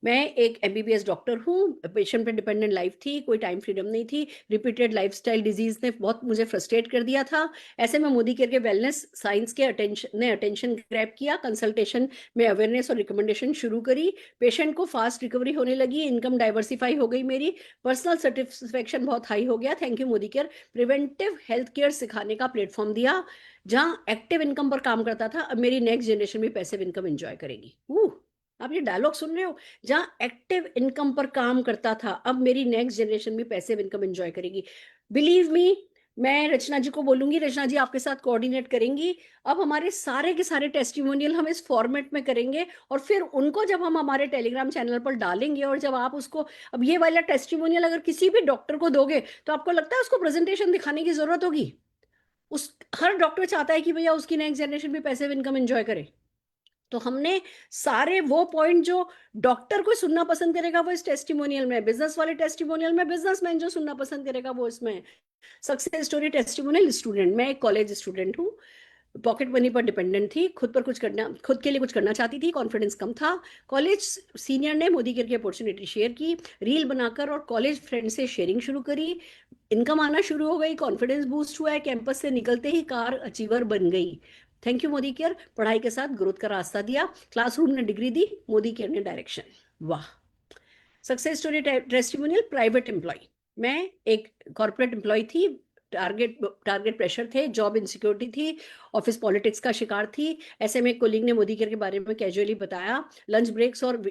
S2: मैं एक MBBS डॉक्टर हूँ। पेशेंट पे डिपेंडेंट लाइफ थी, कोई टाइम फ्रीडम नहीं थी, रिपीटेड लाइफस्टाइल डिजीज ने बहुत मुझे फ्रस्ट्रेट कर दिया था। ऐसे में मोदी केयर के वेलनेस साइंस के अटेंशन ग्रैब किया, कंसल्टेशन में अवेयरनेस और रिकमेंडेशन शुरू करी। पेशेंट को फास्ट रिकवरी होने लगी, इनकम डाइवर्सिफाई हो गई मेरी, पर्सनल सेटिस्फेक्शन बहुत हाई हो गया। Thank you Modi care, preventive health care सिखाने का प्लेटफॉर्म दिया। जहाँ एक्टिव इनकम पर काम करता था, अब मेरी नेक्स्ट जनरेशन भी पैसिव इनकम एंजॉय करेगी। आप ये डायलॉग सुन रहे हो? जहाँ एक्टिव इनकम पर काम करता था, अब मेरी नेक्स्ट जनरेशन भी पैसिव इनकम एंजॉय करेगी। बिलीव मी, मैं रचना जी को बोलूंगी, रचना जी आपके साथ कोऑर्डिनेट करेंगी। अब हमारे सारे के सारे टेस्टिमोनियल हम इस फॉर्मेट में करेंगे और फिर उनको जब हम हमारे टेलीग्राम चैनल पर डालेंगे और जब आप उसको, अब ये वाला टेस्टिमोनियल अगर किसी भी डॉक्टर को दोगे तो आपको लगता है उसको प्रेजेंटेशन दिखाने की जरूरत होगी? हर डॉक्टर चाहता है कि भैया उसकी नेक्स्ट जनरेशन भी पैसिव इनकम एंजॉय करे। तो हमने सारे वो पॉइंट जो डॉक्टर को सुनना पसंद करेगा वो इस टेस्टिमोनियल में, बिजनेस वाले टेस्टिमोनियल में बिजनेसमैन जो सुनना पसंद करेगा वो इसमें। Success story testimonial student. मैं एक कॉलेज स्टूडेंट हूँ, पॉकेट मनी पर डिपेंडेंट थी, खुद के लिए कुछ करना चाहती थी, कॉन्फिडेंस कम था। कॉलेज सीनियर ने मोदी केयर की अपॉर्चुनिटी शेयर की, रील बनाकर और कॉलेज फ्रेंड से शेयरिंग शुरू करी। इनकम आना शुरू हो गई, कॉन्फिडेंस बूस्ट हुआ है, कैंपस से निकलते ही कार अचीवर बन गई। थैंक यू मोदी केयर, पढ़ाई के साथ ग्रोथ का रास्ता दिया, क्लासरूम ने डिग्री दी, मोदी केयर ने डायरेक्शन। वाह। Success story testimonial private employ. मैं एक कॉर्पोरेट एम्प्लॉय थी, टारगेट प्रेशर थे, जॉब इनसिक्योरिटी थी, ऑफिस पॉलिटिक्स का शिकार थी। ऐसे में कोलिंग ने मोदी केयर के बारे में कैजुअली बताया, लंच ब्रेक्स और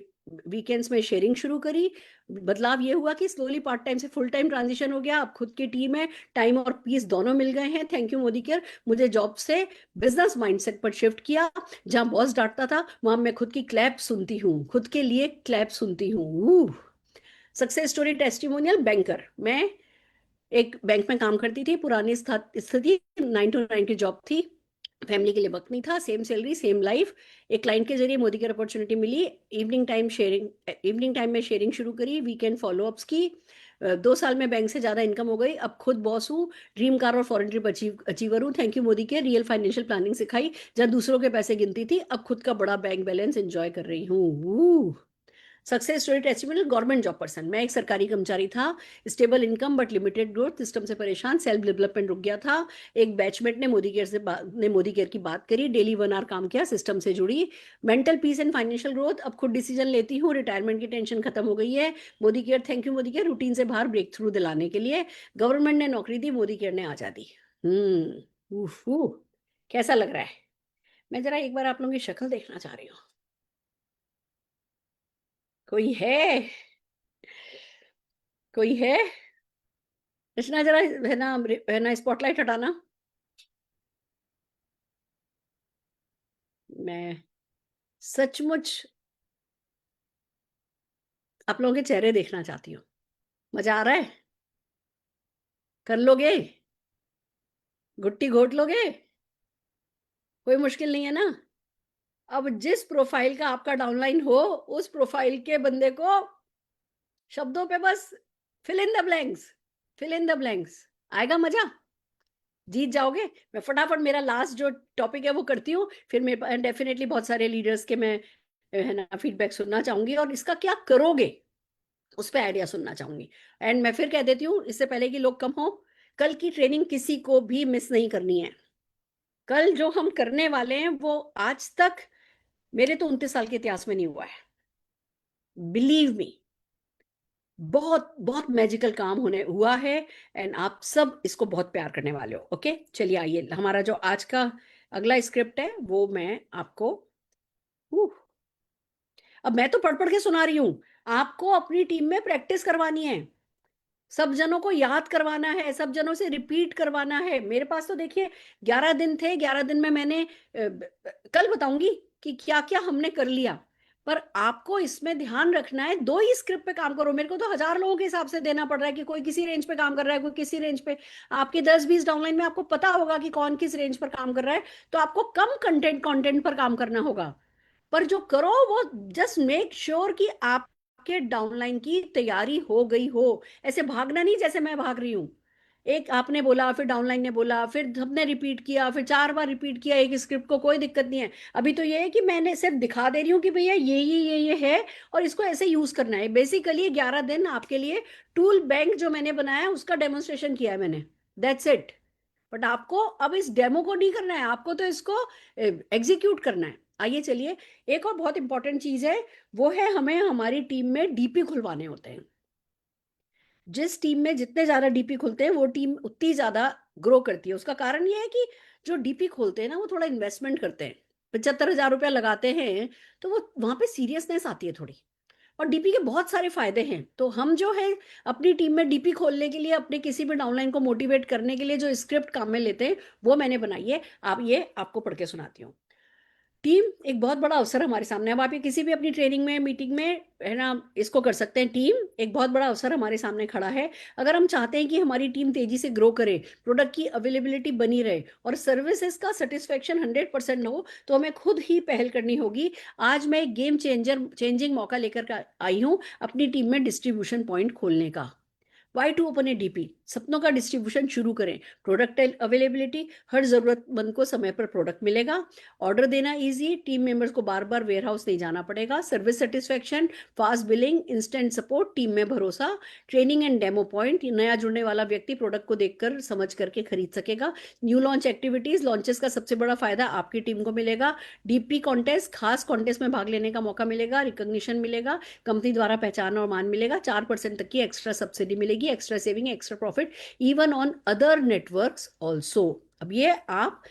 S2: वीकेंड्स में शेयरिंग शुरू करी। बदलाव ये हुआ कि स्लोली पार्ट टाइम से फुल टाइम ट्रांजिशन हो गया। अब खुद की टीम है, टाइम और पीस दोनों मिल गए हैं। थैंक यू मोदी केयर, मुझे जॉब से बिजनेस माइंडसेट पर शिफ्ट किया। जहां बॉस डांटता था वहां मैं खुद की क्लैप सुनती हूँ, खुद के लिए क्लैप सुनती हूँ। Success story testimonial banker. मैं एक बैंक में काम करती थी, पुरानी स्थिति 9 to 9 की जॉब थी, फैमिली के लिए वक्त नहीं था, सेम सैलरी सेम लाइफ। एक क्लाइंट के जरिए मोदी केयर अपॉर्चुनिटी मिली, इवनिंग टाइम में शेयरिंग शुरू करी, वीकेंड फॉलोअप्स की। 2 साल में बैंक से ज्यादा इनकम हो गई। अब खुद बॉस हूँ, ड्रीम कार और फॉरेन ट्रिप अचीवर हूँ। Thank you Modi care, real financial planning सिखाई, जब दूसरों के पैसे गिनती थी, अब खुद का बड़ा बैंक बैलेंस एंजॉय कर रही हूँ। Success story testimonial government job person. मैं एक सरकारी कर्मचारी था, stable income but limited growth, system से परेशान, सेल्फ डेवलपमेंट रुक गया था। एक बैचमेट ने मोदी केयर की बात करी, डेली 1 आवर काम किया, सिस्टम से जुड़ी। Mental peace and financial growth, अब खुद डिसीजन लेती हूँ, रिटायरमेंट की टेंशन खत्म हो गई है। Modi care, thank you Modi care, routine से बाहर ब्रेक थ्रू दिलाने के लिए। गवर्नमेंट ने नौकरी दी, मोदी केयर ने आजादी। कैसा लग रहा है? मैं जरा एक बार आप लोगों की शक्ल देखना चाह रही हूँ। कोई है? कोई है? रचना जरा है ना स्पॉटलाइट हटाना। मैं सचमुच आप लोगों के चेहरे देखना चाहती हूँ। मजा आ रहा है? कर लोगे? घुट्टी घोट लोगे? कोई मुश्किल नहीं है ना? अब जिस प्रोफाइल का आपका डाउनलाइन हो उस प्रोफाइल के बंदे को शब्दों पे बस fill in the blanks, fill in the blanks. आएगा मजा? जीत जाओगे। मैं फटाफट मेरा लास्ट जो टॉपिक है वो करती हूँ, फिर मेरे डेफिनेटली बहुत सारे लीडर्स के मैं है ना फीडबैक सुनना चाहूंगी और इसका क्या करोगे उस पर आइडिया सुनना चाहूंगी। एंड मैं फिर कह देती हूँ इससे पहले कि लोग कम हो, कल की ट्रेनिंग किसी को भी मिस नहीं करनी है। कल जो हम करने वाले हैं वो आज तक मेरे तो 29 साल के इतिहास में नहीं हुआ है। बिलीव मी, बहुत बहुत मैजिकल काम होने हुआ है एंड आप सब इसको बहुत प्यार करने वाले हो। ओके, चलिए आइए हमारा जो आज का अगला स्क्रिप्ट है वो मैं आपको अब मैं तो पढ़ पढ़ के सुना रही हूं, आपको अपनी टीम में प्रैक्टिस करवानी है, सब जनों को याद करवाना है, सब जनों से रिपीट करवाना है। मेरे पास तो देखिए 11 दिन थे, 11 दिन में मैंने कल बताऊंगी कि क्या क्या हमने कर लिया, पर आपको इसमें ध्यान रखना है। 2 ही स्क्रिप्ट पे काम करो। मेरे को तो 1000 लोगों के हिसाब से देना पड़ रहा है कि कोई किसी रेंज पे काम कर रहा है, कोई किसी रेंज पे। आपके 10-20 डाउनलाइन में आपको पता होगा कि कौन किस रेंज पर काम कर रहा है, तो आपको कम कंटेंट पर काम करना होगा। पर जो करो वो जस्ट मेक श्योर कि आपके डाउनलाइन की तैयारी हो गई हो। ऐसे भागना नहीं जैसे मैं भाग रही हूं। एक आपने बोला, फिर डाउनलाइन ने बोला, फिर सबने रिपीट किया, फिर 4 बार रिपीट किया एक स्क्रिप्ट को, कोई दिक्कत नहीं है। अभी तो ये है कि मैंने सिर्फ दिखा दे रही हूँ कि भैया ये है और इसको ऐसे यूज करना है। बेसिकली 11 दिन आपके लिए टूल बैंक जो मैंने बनाया है उसका डेमोन्स्ट्रेशन किया है मैंने, दैट्स इट। बट आपको अब इस डेमो को नहीं करना है, आपको तो इसको एग्जीक्यूट करना है। आइए चलिए, एक और बहुत इंपॉर्टेंट चीज है, वो है हमें हमारी टीम में डीपी खुलवाने होते हैं। जिस टीम में जितने ज्यादा डीपी खुलते हैं वो टीम उतनी ज्यादा ग्रो करती है। उसका कारण ये है कि जो डीपी खोलते हैं ना वो थोड़ा इन्वेस्टमेंट करते हैं, 75,000 रुपया लगाते हैं, तो वो वहां पे सीरियसनेस आती है थोड़ी। और डीपी के बहुत सारे फायदे हैं। तो हम जो है अपनी टीम में डीपी खोलने के लिए, अपने किसी भी डाउनलाइन को मोटिवेट करने के लिए जो स्क्रिप्ट काम में लेते हैं वो मैंने बनाई है। आप ये आपको पढ़ के सुनाती हूँ। टीम एक बहुत बड़ा अवसर हमारे सामने। अब आप ये किसी भी अपनी ट्रेनिंग में, मीटिंग में है ना इसको कर सकते हैं। टीम एक बहुत बड़ा अवसर हमारे सामने खड़ा है। अगर हम चाहते हैं कि हमारी टीम तेजी से ग्रो करे, प्रोडक्ट की अवेलेबिलिटी बनी रहे और सर्विसेज का सेटिस्फेक्शन 100% हो, तो हमें खुद ही पहल करनी होगी। आज मैं एक गेम चेंजिंग मौका लेकर आई हूँ अपनी टीम में डिस्ट्रीब्यूशन पॉइंट खोलने का। Why to open a DP, सपनों का डिस्ट्रीब्यूशन शुरू करें। प्रोडक्ट अवेलेबिलिटी, हर जरूरतमंद को समय पर प्रोडक्ट मिलेगा। ऑर्डर देना इजी, टीम मेंबर्स को बार बार वेयर हाउस नहीं जाना पड़ेगा। Service satisfaction, fast billing, instant support, team में भरोसा। ट्रेनिंग एंड डेमो पॉइंट, नया जुड़ने वाला व्यक्ति प्रोडक्ट को देखकर समझ करके खरीद सकेगा। न्यू लॉन्च एक्टिविटीज, लॉन्चेस का सबसे बड़ा फायदा आपकी टीम को मिलेगा। डीपी कॉन्टेस्ट, खास कॉन्टेस्ट में भाग लेने का मौका मिलेगा, रिकॉग्निशन मिलेगा, कंपनी द्वारा पहचान और मान मिलेगा, 4% तक की एक्स्ट्रा सब्सिडी मिलेगी, extra saving, extra profit even on other networks also. अब ये आप,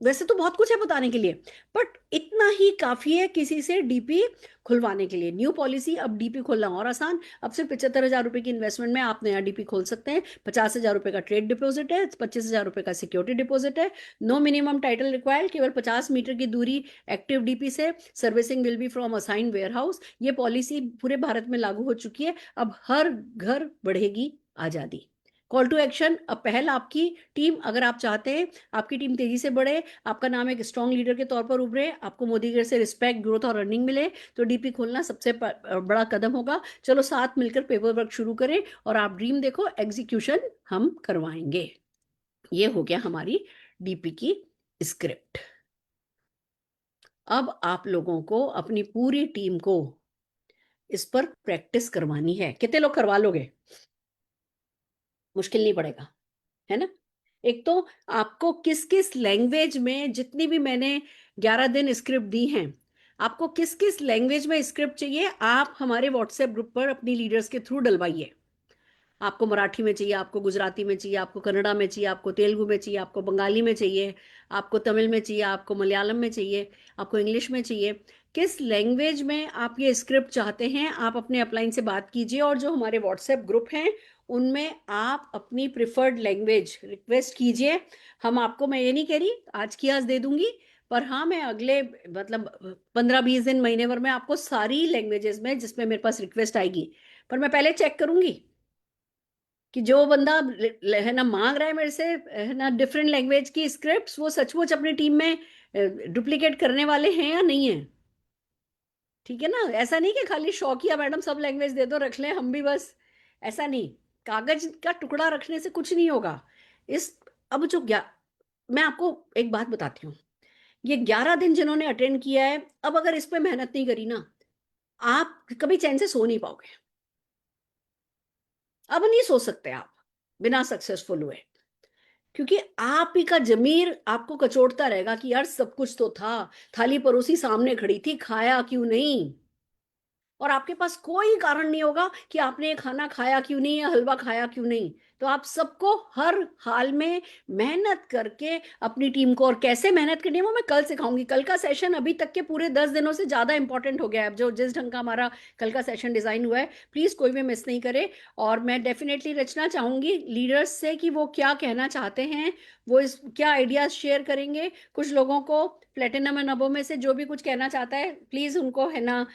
S2: वैसे तो बहुत कुछ है बताने के लिए, बट इतना ही काफी है किसी से डीपी खुलवाने के लिए। न्यू पॉलिसी, अब डीपी खोलना और आसान। अब सिर्फ 75,000 रुपए की इन्वेस्टमेंट में आप नया डीपी खोल सकते हैं। 50,000 रुपए का ट्रेड डिपॉजिट है, 25,000 रुपए का सिक्योरिटी डिपॉजिट है। नो मिनिमम टाइटल रिक्वायर्ड, केवल 50 मीटर की दूरी एक्टिव डीपी से। Servicing will be from assign warehouse. ये पॉलिसी पूरे भारत में लागू हो चुकी है। अब हर घर बढ़ेगी आजादी। कॉल टू एक्शन, अब पहल आपकी। टीम, अगर आप चाहते हैं आपकी टीम तेजी से बढ़े, आपका नाम एक स्ट्रॉन्ग लीडर के तौर पर उभरे, आपको मोदी जी से रिस्पेक्ट, ग्रोथ और अर्निंग मिले, तो डीपी खोलना सबसे बड़ा कदम होगा। चलो साथ मिलकर पेपर वर्क शुरू करें और आप ड्रीम देखो, एग्जीक्यूशन हम करवाएंगे। ये हो गया हमारी डीपी की स्क्रिप्ट। अब आप लोगों को अपनी पूरी टीम को इस पर प्रैक्टिस करवानी है। कितने लोग करवा लोगे? मुश्किल नहीं पड़ेगा, है ना? एक तो आपको किस किस लैंग्वेज में, जितनी भी मैंने 11 दिन स्क्रिप्ट दी हैं, आपको किस किस लैंग्वेज में स्क्रिप्ट चाहिए, आप हमारे व्हाट्सएप ग्रुप पर अपनी लीडर्स के थ्रू डलवाइए। आपको मराठी में चाहिए, आपको गुजराती में चाहिए, आपको कन्नड़ा में चाहिए, आपको तेलुगु में चाहिए, आपको बंगाली में चाहिए, आपको तमिल में चाहिए, आपको मलयालम में चाहिए, आपको इंग्लिश में चाहिए। किस लैंग्वेज में आप ये स्क्रिप्ट चाहते हैं, आप अपने अपलाइन से बात कीजिए, और जो हमारे व्हाट्सएप ग्रुप हैं उनमें आप अपनी प्रिफर्ड लैंग्वेज रिक्वेस्ट कीजिए। हम आपको, मैं ये नहीं कह रही आज की आज दे दूंगी, पर हाँ मैं अगले मतलब 15-20 दिन, महीने भर में आपको सारी लैंग्वेजेस में जिसमें मेरे पास रिक्वेस्ट आएगी, पर मैं पहले चेक करूंगी कि जो बंदा है ना मांग रहा है मेरे से है ना डिफरेंट लैंग्वेज की स्क्रिप्ट्स, वो सचमुच अपनी टीम में डुप्लीकेट करने वाले हैं या नहीं है। ठीक है ना, ऐसा नहीं कि खाली शौकिया मैडम सब लैंग्वेज दे दो रख लें हम भी बस, ऐसा नहीं। कागज का टुकड़ा रखने से कुछ नहीं होगा। इस अब जो मैं आपको एक बात बताती हूँ, ये 11 दिन जिन्होंने अटेंड किया है, अब अगर इस पे मेहनत नहीं करी ना, आप कभी चैन से सो नहीं पाओगे। अब नहीं सो सकते आप बिना सक्सेसफुल हुए, क्योंकि आप ही का जमीर आपको कचोटता रहेगा कि यार सब कुछ तो था, थाली परोसी सामने खड़ी थी, खाया क्यों नहीं। और आपके पास कोई कारण नहीं होगा कि आपने ये खाना खाया क्यों नहीं या हलवा खाया क्यों नहीं। तो आप सबको हर हाल में मेहनत करके अपनी टीम को, और कैसे मेहनत करनी है वो मैं कल सिखाऊंगी। कल का सेशन अभी तक के पूरे 10 दिनों से ज्यादा इंपॉर्टेंट हो गया है। अब जो जिस ढंग का हमारा कल का सेशन डिजाइन हुआ है, प्लीज कोई भी मिस नहीं करे। और मैं डेफिनेटली रचना चाहूंगी लीडर्स से कि वो क्या कहना चाहते हैं, वो इस क्या आइडियाज शेयर करेंगे। कुछ लोगों को प्लेटिनम एंड अबो में से जो भी कुछ कहना चाहता है, प्लीज उनको है ना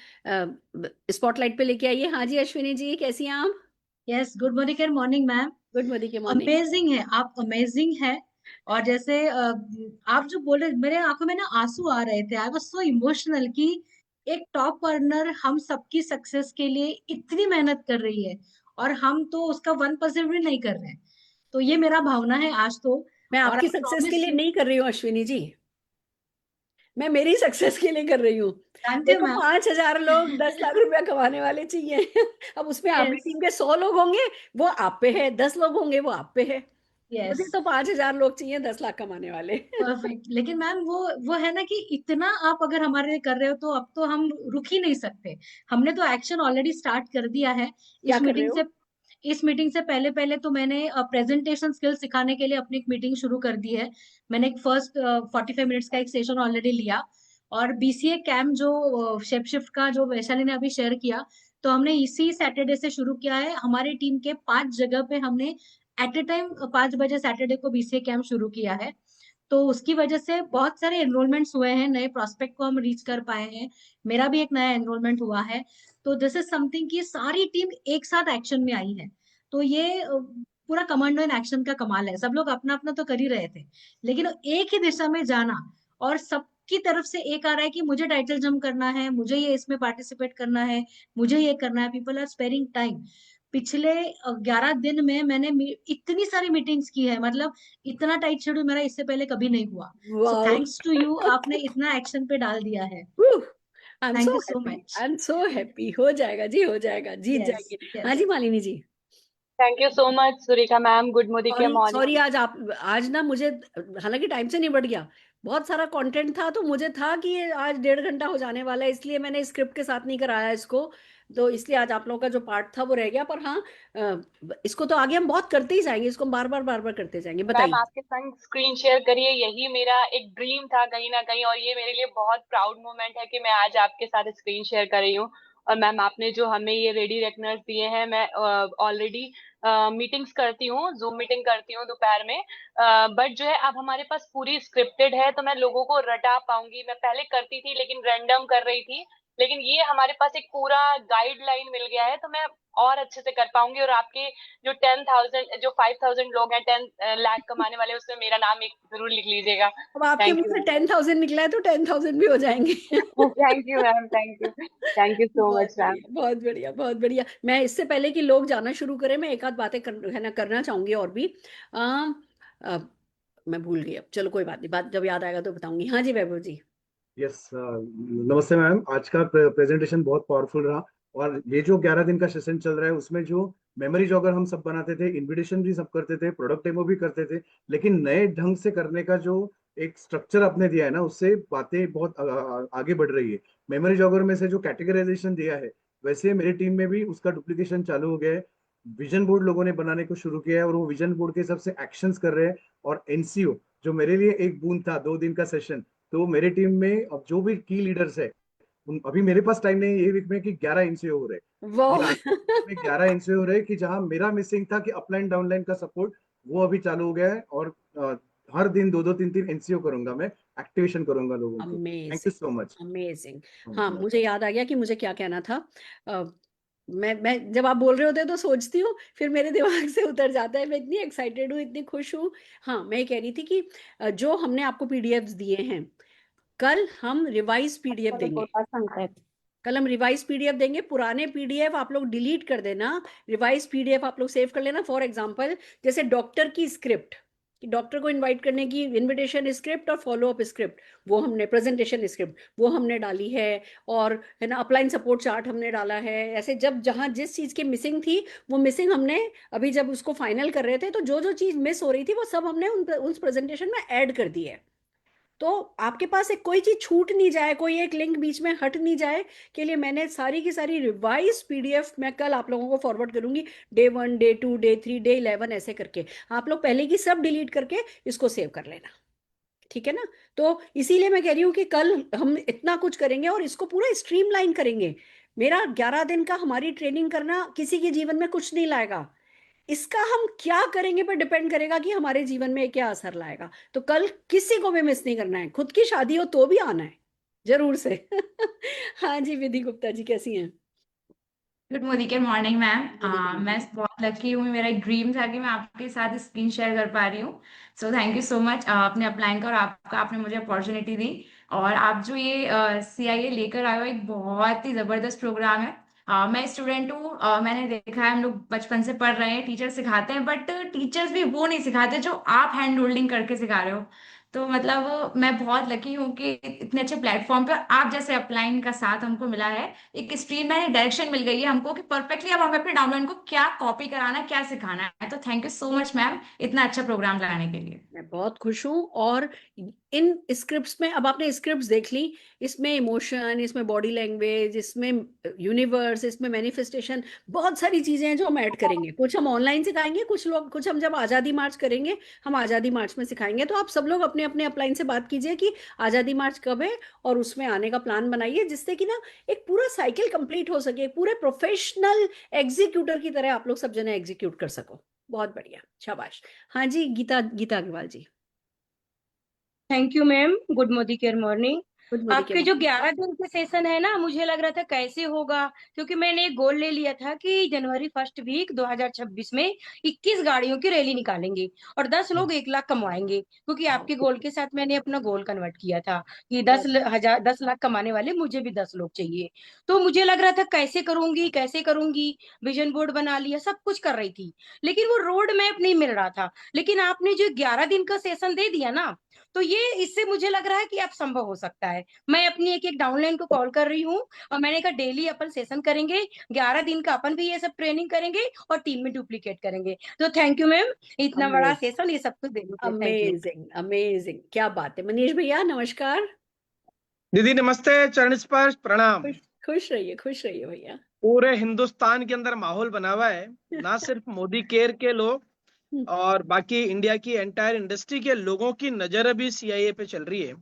S2: स्पॉटलाइट पे लेके आइए। हाँ जी अश्विनी जी, कैसी हैं आप?
S8: Yes, good morning ma'am.
S2: Good morning के मॉर्निंग।
S8: अमेजिंग है, आप अमेजिंग है। और जैसे आप जो बोल रहे, मेरे आंखों में ना आंसू आ रहे थे। आई वाज सो इमोशनल कि एक टॉप अर्नर हम सबकी सक्सेस के लिए इतनी मेहनत कर रही है और हम तो उसका 1% भी नहीं कर रहे हैं। तो ये मेरा भावना है आज तो।
S2: मैं
S8: और
S2: आपकी
S8: आई
S2: सक्सेस के
S8: प्रॉमिस
S2: लिए
S8: यू।
S2: नहीं कर रही हूँ अश्विनी जी, मैं मेरी सक्सेस के लिए कर रही हूँ।
S8: थैंक यू
S2: देखो
S8: मैम।
S2: 5,000 लोग 10 लाख रुपया कमाने वाले चाहिए। अब उसमें आपकी
S8: यस
S2: टीम के 100 लोग होंगे, वो आप पे है, 10 लोग होंगे वो आप पे है। मुझे
S8: यस,
S2: तो 5,000 लोग चाहिए 10 लाख कमाने वाले।
S8: परफेक्ट। लेकिन मैम वो है ना कि इतना आप अगर हमारे लिए कर रहे हो तो अब तो हम रुक ही नहीं सकते। हमने तो एक्शन ऑलरेडी स्टार्ट कर दिया है।
S2: क्या
S8: इस
S2: कर रहे
S8: मीटिंग से
S2: हो?
S8: इस मीटिंग से पहले पहले तो मैंने प्रेजेंटेशन स्किल सिखाने के लिए अपनी एक मीटिंग शुरू कर दी है। मैंने एक फर्स्ट 45 मिनट्स का एक सेशन ऑलरेडी लिया। और बीसीए कैम्प जो शेप शिफ्ट का जो वैशाली ने अभी शेयर किया, तो हमने इसी सैटरडे से शुरू किया है। हमारी टीम के 5 जगह पे हमने एट ए टाइम 5 बजे सैटरडे को बीसीए कैम्प शुरू किया है। तो उसकी वजह से बहुत सारे एनरोलमेंट्स हुए हैं, नए प्रोस्पेक्ट को हम रीच कर पाए हैं। मेरा भी एक नया एनरोलमेंट हुआ है। तो दिस इज समथिंग कि सारी टीम एक साथ एक्शन में आई है। तो ये पूरा कमांडो इन एक्शन का कमाल है। सब लोग अपना अपना तो कर ही रहे थे, लेकिन एक ही दिशा में जाना, और सबकी तरफ से एक आ रहा है कि मुझे टाइटल जंप करना है, मुझे ये इसमें पार्टिसिपेट करना है, मुझे ये करना है। People are sparing time. पिछले 11 दिन में मैंने इतनी सारी मीटिंग्स की है। मतलब इतना टाइट शेड्यूल मेरा इससे पहले कभी नहीं हुआ। So
S2: wow.
S8: Thanks to you, आपने इतना एक्शन पे डाल दिया है।
S2: I am
S8: thank
S2: so
S8: you so
S2: happy,
S8: much.
S2: I am so happy. हो जाएगा जी, हो जाएगा, जीत
S8: यस
S2: जाएंगे। हाँ
S8: यस।
S2: जी Malini ji.
S9: Thank you so much Surekha ma'am. Good
S2: sorry sorry,
S9: morning.
S2: आज ना मुझे, हालांकि टाइम से निबट गया, बहुत सारा कंटेंट था, तो मुझे था कि ये आज 1.5 घंटा हो जाने वाला है, इसलिए मैंने स्क्रिप्ट के साथ नहीं कराया इसको। तो इसलिए आज आप लोगों का जो पार्ट था वो रह गया। पर हाँ, इसको तो आगे हम बहुत करते ही जाएंगे, इसको हम बार बार करते जाएंगे।
S9: मैम
S2: बताइए।
S9: आपके संग स्क्रीन शेयर करिए, यही मेरा एक ड्रीम था कहीं ना कहीं, और ये मेरे लिए बहुत प्राउड मोमेंट है कि मैं आज आपके साथ स्क्रीन शेयर कर रही हूँ। और मैम आपने जो हमें ये रेडी रेकनर्स दिए हैं, मैं ऑलरेडी मीटिंग्स करती हूँ, जूम मीटिंग करती हूँ दोपहर में, बट जो है अब हमारे पास पूरी स्क्रिप्टेड है, तो मैं लोगों को रटा पाऊंगी। मैं पहले करती थी लेकिन रैंडम कर रही थी, लेकिन ये हमारे पास एक पूरा गाइडलाइन मिल गया है, तो मैं और अच्छे से कर पाऊंगी। और आपके जो 10,000 जो 5,000 लोग हैं, 10 लाख कमाने वाले, उसमें मेरा नाम एक जरूर लिख लीजिएगा।
S2: अब आपके
S9: थैंक
S2: मुंह
S9: यू
S2: से
S9: मैम।
S2: 10,000 निकला है तो 10,000 भी हो जाएंगे।
S9: Thank you ma'am, thank you सो
S2: बहुत
S9: मच मैम।
S2: बढ़िया, बहुत बढ़िया, बहुत बढ़िया। मैं इससे पहले कि लोग जाना शुरू करें, मैं एक आध बातें है ना करना चाहूंगी और भी। आ, आ, मैं भूल गई, अब चलो कोई बात नहीं, बात जब याद आएगा तो बताऊंगी। हाँ जी वैभव जी।
S10: यस, नमस्ते मैम। आज का प्रेजेंटेशन बहुत पावरफुल रहा। और ये जो 11 दिन का सेशन चल रहा है, उसमें जो मेमोरी जॉगर हम सब बनाते थे, इनविटेशन भी सब करते थे, प्रोडक्ट डेमो भी करते थे, लेकिन नए ढंग से करने का जो एक स्ट्रक्चर आपने दिया है ना, उससे बातें बहुत आगे बढ़ रही है। मेमोरी जॉगर में से जो कैटेगराइजेशन दिया है, वैसे मेरी टीम में भी उसका डुप्लीकेशन चालू हो गया है। विजन बोर्ड लोगों ने बनाने को शुरू किया है और वो विजन बोर्ड के हिसाब से एक्शंस कर रहे हैं। और एनसीओ जो मेरे लिए एक बूंद था, 2 दिन का सेशन, तो मेरे टीम में अब जो भी की लीडर्स है, अभी मेरे पास टाइम नहीं है ये वीक में कि 11 एनसीओ हो रहे
S2: वाह
S10: में 11 एनसीओ हो रहे कि जहां मेरा मिसिंग था कि अपलाइन डाउनलाइन का सपोर्ट, वो अभी चालू हो गया है। और हर दिन 2-2 3-3 एनसीओ करूंगा, मैं एक्टिवेशन करूंगा लोगों को। Thank you so much.
S2: Amazing. हाँ, मुझे याद आ गया कि मुझे क्या कहना था। मैं जब आप बोल रहे होते हैं तो सोचती हूँ, फिर मेरे दिमाग से उतर जाता है। मैं इतनी एक्साइटेड हूँ, इतनी खुश हूँ। हाँ, मैं ये कह रही थी कि जो हमने आपको पीडीएफ्स दिए हैं, कल हम रिवाइज पीडीएफ देंगे। कल हम रिवाइज पीडीएफ देंगे। पुराने पीडीएफ आप लोग डिलीट कर देना, रिवाइज पीडीएफ आप लोग सेव कर लेना। फॉर एग्जांपल, जैसे डॉक्टर की स्क्रिप्ट, कि डॉक्टर को इनवाइट करने की इनविटेशन स्क्रिप्ट और फॉलो अप स्क्रिप्ट, वो हमने प्रेजेंटेशन स्क्रिप्ट वो हमने डाली है। और है ना, अपलाइन सपोर्ट चार्ट हमने डाला है। ऐसे जब जहां जिस चीज की मिसिंग थी, वो मिसिंग हमने अभी जब उसको फाइनल कर रहे थे, तो जो जो चीज मिस हो रही थी वो सब हमने उस प्रेजेंटेशन में ऐड कर दी है। तो आपके पास एक कोई चीज छूट नहीं जाए, कोई एक लिंक बीच में हट नहीं जाए, के लिए मैंने सारी की सारी रिवाइज पीडीएफ मैं कल आप लोगों को फॉरवर्ड करूंगी। डे 1, डे 2, डे 3, डे 11 ऐसे करके आप लोग पहले की सब डिलीट करके इसको सेव कर लेना, ठीक है ना। तो इसीलिए मैं कह रही हूँ कि कल हम इतना कुछ करेंगे और इसको पूरा स्ट्रीमलाइन करेंगे। मेरा 11 दिन का हमारी ट्रेनिंग करना किसी के जीवन में कुछ नहीं लाएगा, इसका हम क्या करेंगे पर डिपेंड करेगा कि हमारे जीवन में क्या असर लाएगा। तो कल किसी को भी मिस नहीं करना है, खुद की शादी हो तो भी आना है जरूर से। हाँ जी, विधि गुप्ता जी कैसी हैं?
S11: Good morning ma'am. मैं बहुत लकी हूँ, मेरा एक ड्रीम था कि मैं आपके साथ स्क्रीन शेयर कर पा रही हूँ। So thank you so much आपने अप्लाई का, और आपने मुझे अपॉर्चुनिटी दी। और आप जो ये CIA लेकर आए हो, एक बहुत ही जबरदस्त प्रोग्राम है। मैं स्टूडेंट हूँ, मैंने देखा है हम लोग बचपन से पढ़ रहे हैं, टीचर सिखाते हैं, बट टीचर्स भी वो नहीं सिखाते जो आप हैंड होल्डिंग करके सिखा रहे हो। तो मतलब मैं बहुत लकी हूँ कि इतने अच्छे प्लेटफॉर्म पर आप जैसे अपलाइन का साथ हमको मिला है। एक स्ट्रीम में डायरेक्शन मिल गई है हमको कि परफेक्टली अब हमें अपने डाउनलाइन को क्या कॉपी कराना है, क्या सिखाना है। तो thank you so much ma'am, इतना अच्छा प्रोग्राम लगाने के लिए।
S2: मैं बहुत खुश हूँ। और इन स्क्रिप्ट्स में, अब आपने स्क्रिप्ट्स देख ली, इसमें इमोशन, इसमें बॉडी लैंग्वेज, इसमें यूनिवर्स, इसमें मैनिफेस्टेशन, बहुत सारी चीजें हैं जो हम ऐड करेंगे। कुछ हम ऑनलाइन सिखाएंगे, कुछ हम जब आजादी मार्च करेंगे, हम आजादी मार्च में सिखाएंगे। तो आप सब लोग अपने अपने अपलाइन से बात कीजिए कि आजादी मार्च कब है, और उसमें आने का प्लान बनाइए, जिससे कि ना एक पूरा साइकिल कंप्लीट हो सके, पूरे प्रोफेशनल एग्जीक्यूटर की तरह आप लोग सब जने एग्जीक्यूट कर सको। बहुत बढ़िया, शाबाश। हाँ जी, Geeta Agarwal ji.
S12: Thank you ma'am. Good morning.
S2: Good morning.
S12: आपके जो 11 दिन के सेशन है ना, मुझे लग रहा था कैसे होगा, क्योंकि मैंने एक गोल ले लिया था कि जनवरी फर्स्ट वीक 2026 में 21 गाड़ियों की रैली निकालेंगे और 10 लोग 1 लाख कमाएंगे। क्योंकि आपके गोल के साथ मैंने अपना गोल कन्वर्ट किया था कि 10 लाख कमाने वाले मुझे भी 10 लोग चाहिए। तो मुझे लग रहा था कैसे करूंगी, विजन बोर्ड बना लिया, सब कुछ कर रही थी, लेकिन वो रोड मैप नहीं मिल रहा था। लेकिन आपने जो 11 दिन का सेशन दे दिया ना, तो ये इससे मुझे लग रहा है कि अब संभव हो सकता है। मैं अपनी एक डाउनलाइन को कॉल कर रही हूँ और मैंने कहा डेली अपन सेशन करेंगे, 11 दिन का अपन भी ये सब ट्रेनिंग करेंगे और टीम में डुप्लीकेट करेंगे। तो थैंक यू मैम, इतना बड़ा सेशन, ये सब कुछ देने के लिए। Thank you.
S2: अमेजिंग अमेजिंग, क्या बात है। मनीष भैया नमस्कार।
S13: दीदी नमस्ते, चरण स्पर्श प्रणाम।
S2: खुश रहिए भैया।
S13: पूरे हिंदुस्तान के अंदर माहौल बना हुआ है, ना सिर्फ मोदी केयर के लोग और बाकी इंडिया की एंटायर इंडस्ट्री के लोगों की नजर अभी CIA पे चल रही है।